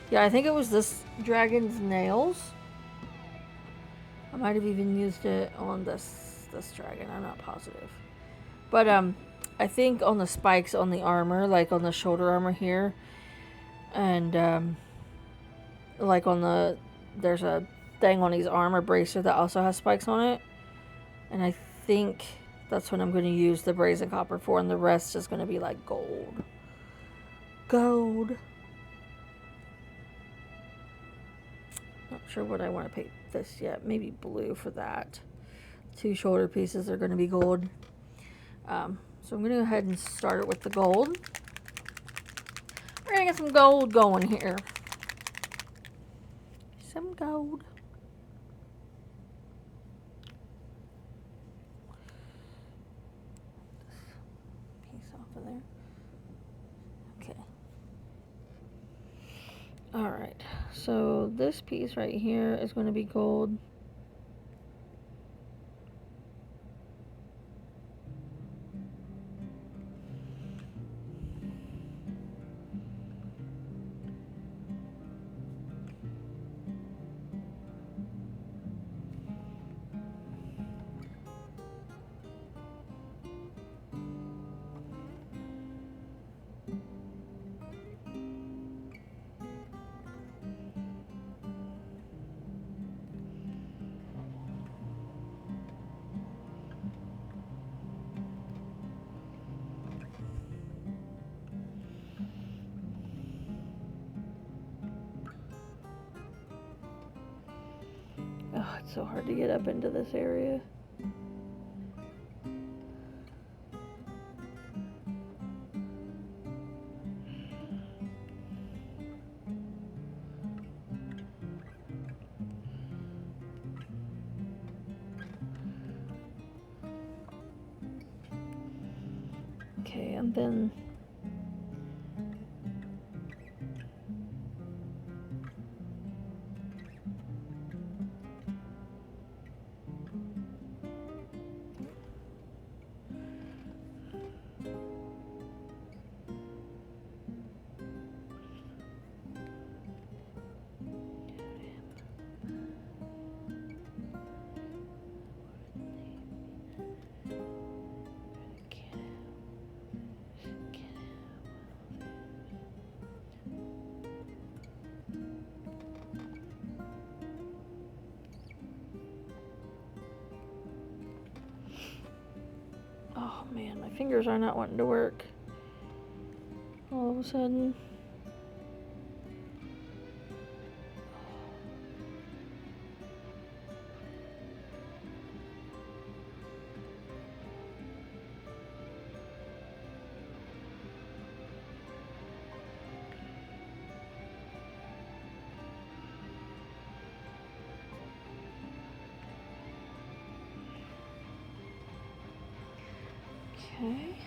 Yeah, I think it was this dragon's nails. I might have even used it on this dragon, I'm not positive. But I think on the spikes on the armor, like on the shoulder armor here, and like on the, there's a thing on his armor bracer that also has spikes on it, and I think that's what I'm going to use the brazen copper for, and the rest is going to be like gold. Not sure what I want to pick this yet. Maybe blue for that. 2 shoulder pieces are going to be gold. So I'm going to go ahead and start it with the gold. We're going to get some gold going here. Some gold. Piece off of there. Okay. Alright. So this piece right here is going to be gold. Oh, it's so hard to get up into this area. Okay, and then oh man, my fingers are not wanting to work all of a sudden. Okay,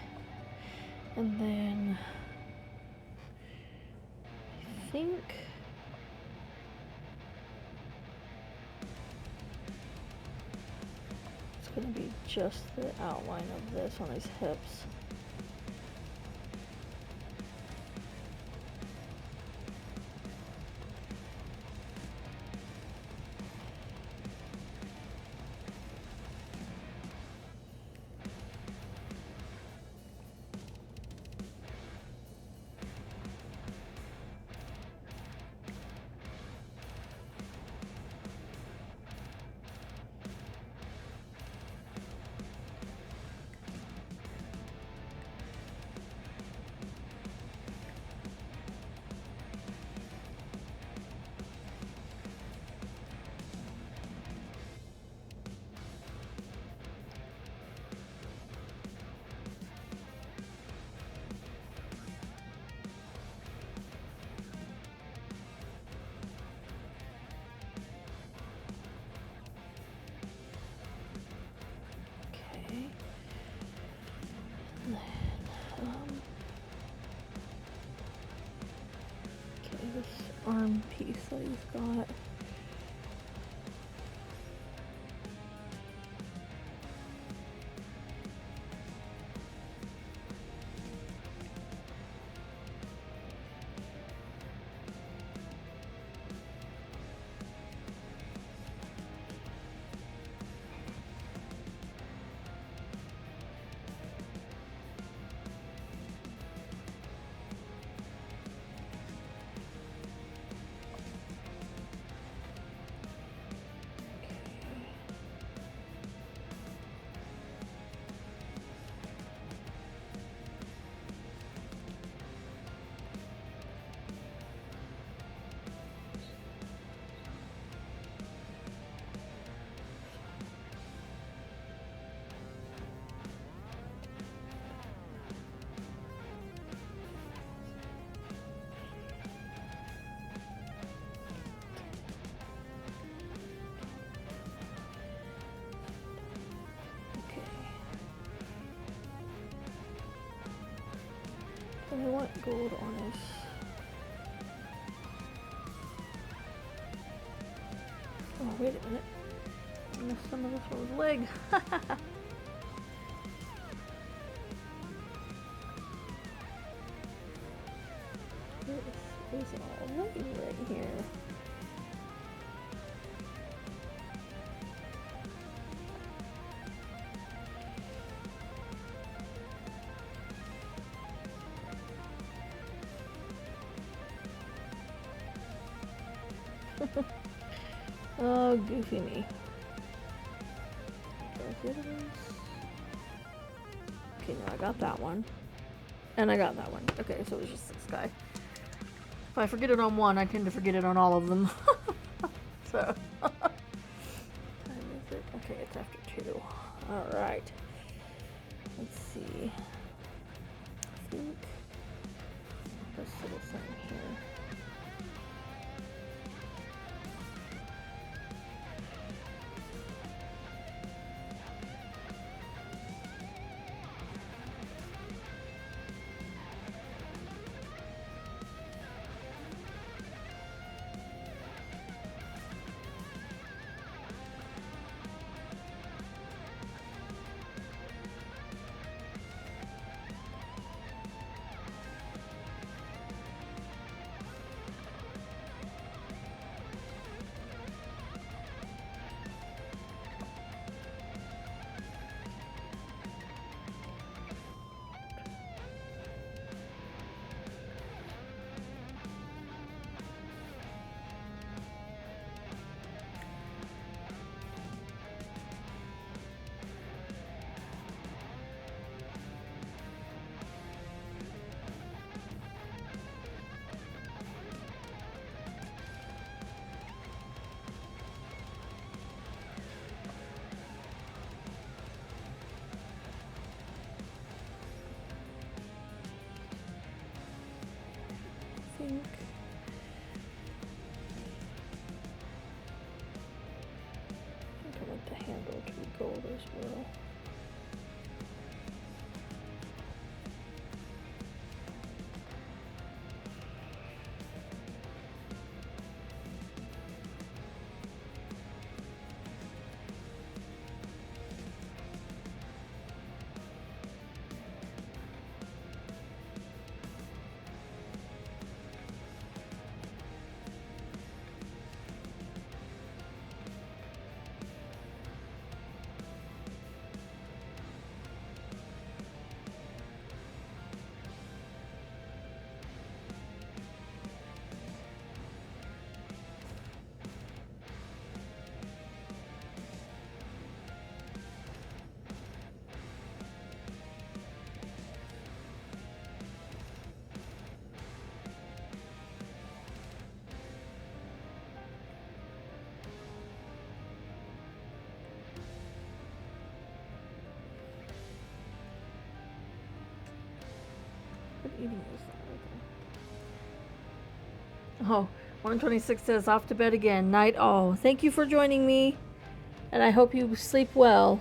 and then I think it's going to be just the outline of this on his hips. this arm piece that he's got. I want gold on his. Oh, wait a minute. I missed some of this one's leg. This is all leg right here. Oh, goofy me. Okay, no, I got that one. And I got that one. Okay, so it was just this guy. If I forget it on one, I tend to forget it on all of them. So. What time is it? Okay, it's after 2. Alright. Let's see. I think this little thing here. I want the handle to be gold as well. What eating is that right there? Oh, 126 says off to bed again. Night all. Thank you for joining me, and I hope you sleep well.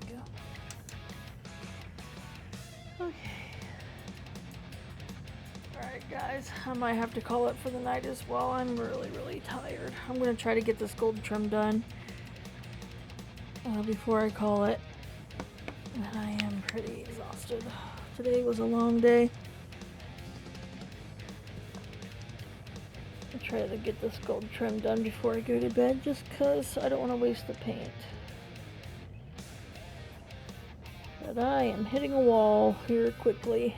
we go. Okay. Alright guys, I might have to call it for the night as well. I'm really tired. I'm going to try to get this gold trim done before I call it. And I am pretty exhausted. Today was a long day. I'll try to get this gold trim done before I go to bed just because I don't want to waste the paint. But I am hitting a wall here quickly.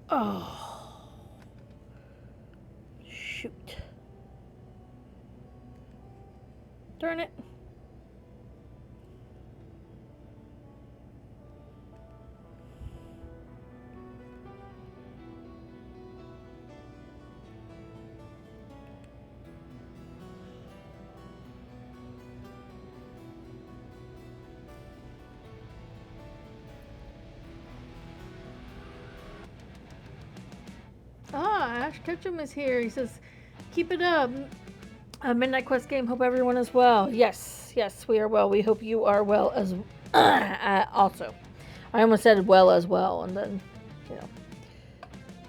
Oh, shoot. Darn it. Ah, Ash Ketchum is here. He says, keep it up. Midnight Quest game. Hope everyone is well. Yes, we are well. We hope you are well as also. I almost said well as well, and then, you know,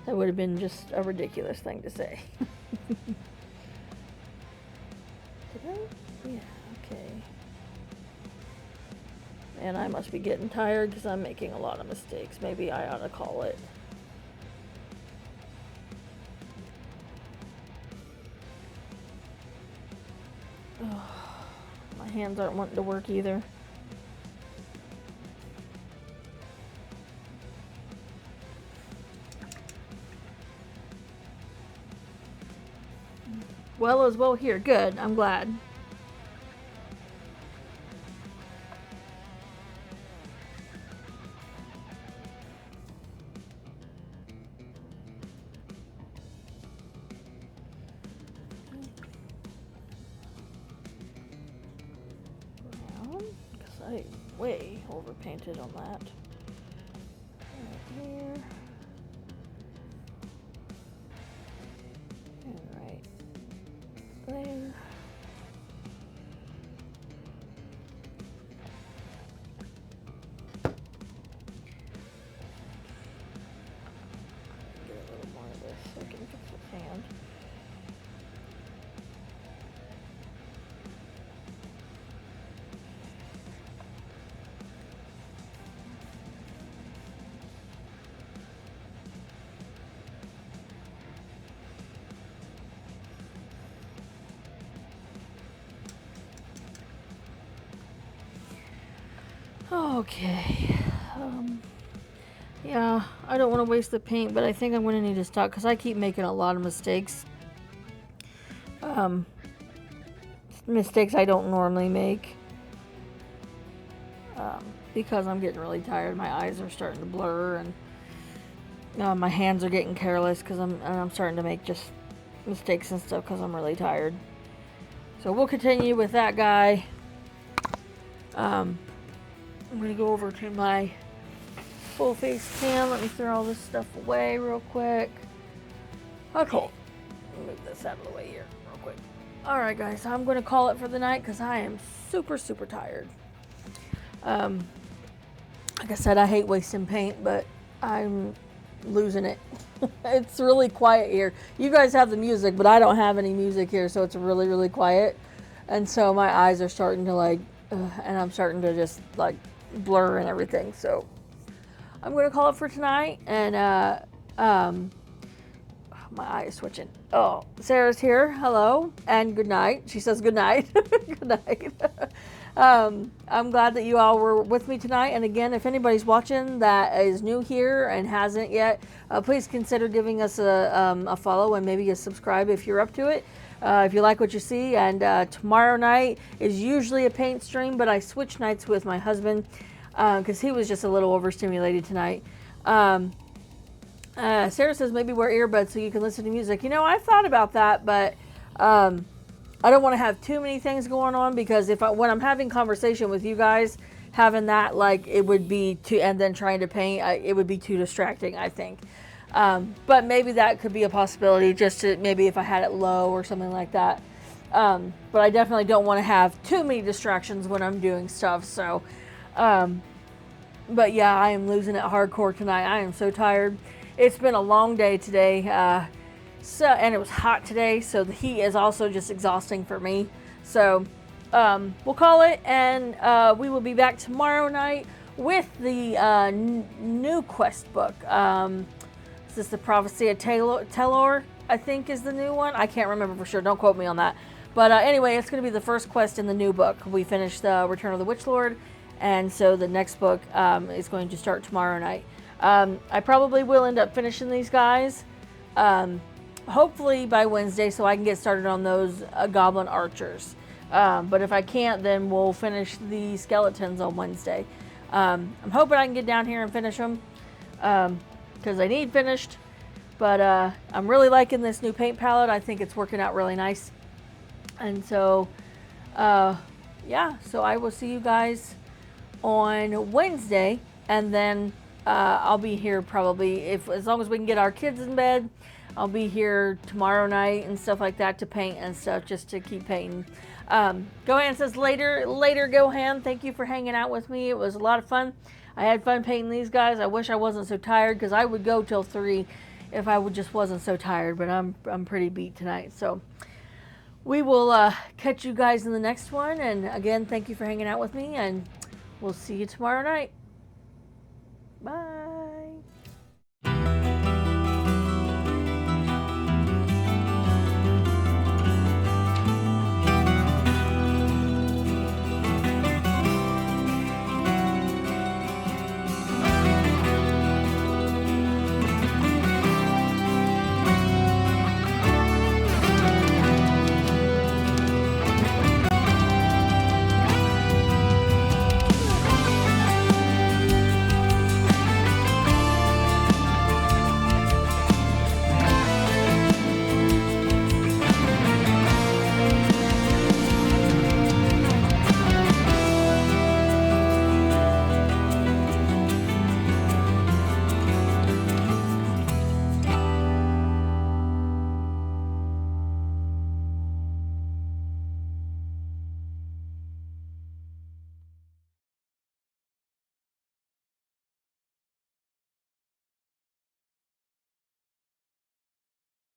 that would have been just a ridiculous thing to say. Did I? Yeah, okay. And I must be getting tired because I'm making a lot of mistakes. Maybe I ought to call it. My hands aren't wanting to work either. Well as well here. Good. I'm glad. Because I way overpainted on that. Right here. And right there. Get a little more of this so I can fix his hand. Okay. Yeah, I don't want to waste the paint, but I think I'm going to need to stop because I keep making a lot of mistakes. Mistakes I don't normally make. Because I'm getting really tired. My eyes are starting to blur, and my hands are getting careless because I'm starting to make just mistakes and stuff because I'm really tired. So we'll continue with that guy. I'm going to go over to my full face cam. Let me throw all this stuff away real quick. Okay. Move this out of the way here real quick. Alright guys, so I'm going to call it for the night because I am super, super tired. Like I said, I hate wasting paint, but I'm losing it. It's really quiet here. You guys have the music, but I don't have any music here, so it's really, really quiet. And so my eyes are starting to and I'm starting to just like blur and everything. So I'm going to call it for tonight, and my eye is switching. Oh, Sarah's here. Hello and good night. She says good night. Good night. I'm glad that you all were with me tonight. And again, if anybody's watching that is new here and hasn't yet, please consider giving us a follow and maybe a subscribe if you're up to it. If you like what you see. And tomorrow night is usually a paint stream, but I switch nights with my husband because he was just a little overstimulated tonight. Sarah says maybe wear earbuds so you can listen to music. You know, I've thought about that, but I don't want to have too many things going on because when I'm having conversation with you guys, having that it would be too, and then trying to paint, it would be too distracting, I think. But maybe that could be a possibility, just to maybe if I had it low or something like that. But I definitely don't want to have too many distractions when I'm doing stuff. So, but yeah, I am losing it hardcore tonight. I am so tired. It's been a long day today. And it was hot today, so the heat is also just exhausting for me. So we'll call it, and we will be back tomorrow night with the new quest book. Is this the Prophecy of Telor? I think is the new one. I can't remember for sure. Don't quote me on that. But anyway, it's going to be the first quest in the new book. We finished the Return of the Witch Lord, and so the next book is going to start tomorrow night. I probably will end up finishing these guys. Hopefully by Wednesday, so I can get started on those goblin archers. But if I can't, then we'll finish the skeletons on Wednesday. I'm hoping I can get down here and finish them because I need finished. But I'm really liking this new paint palette. I think it's working out really nice. And so, yeah, so I will see you guys on Wednesday, and then I'll be here probably as long as we can get our kids in bed. I'll be here tomorrow night and stuff like that to paint and stuff, just to keep painting. Gohan says later, Gohan. Thank you for hanging out with me. It was a lot of fun. I had fun painting these guys. I wish I wasn't so tired because I would go till 3 if I just wasn't so tired. But I'm pretty beat tonight. So we will catch you guys in the next one. And again, thank you for hanging out with me, and we'll see you tomorrow night. Bye.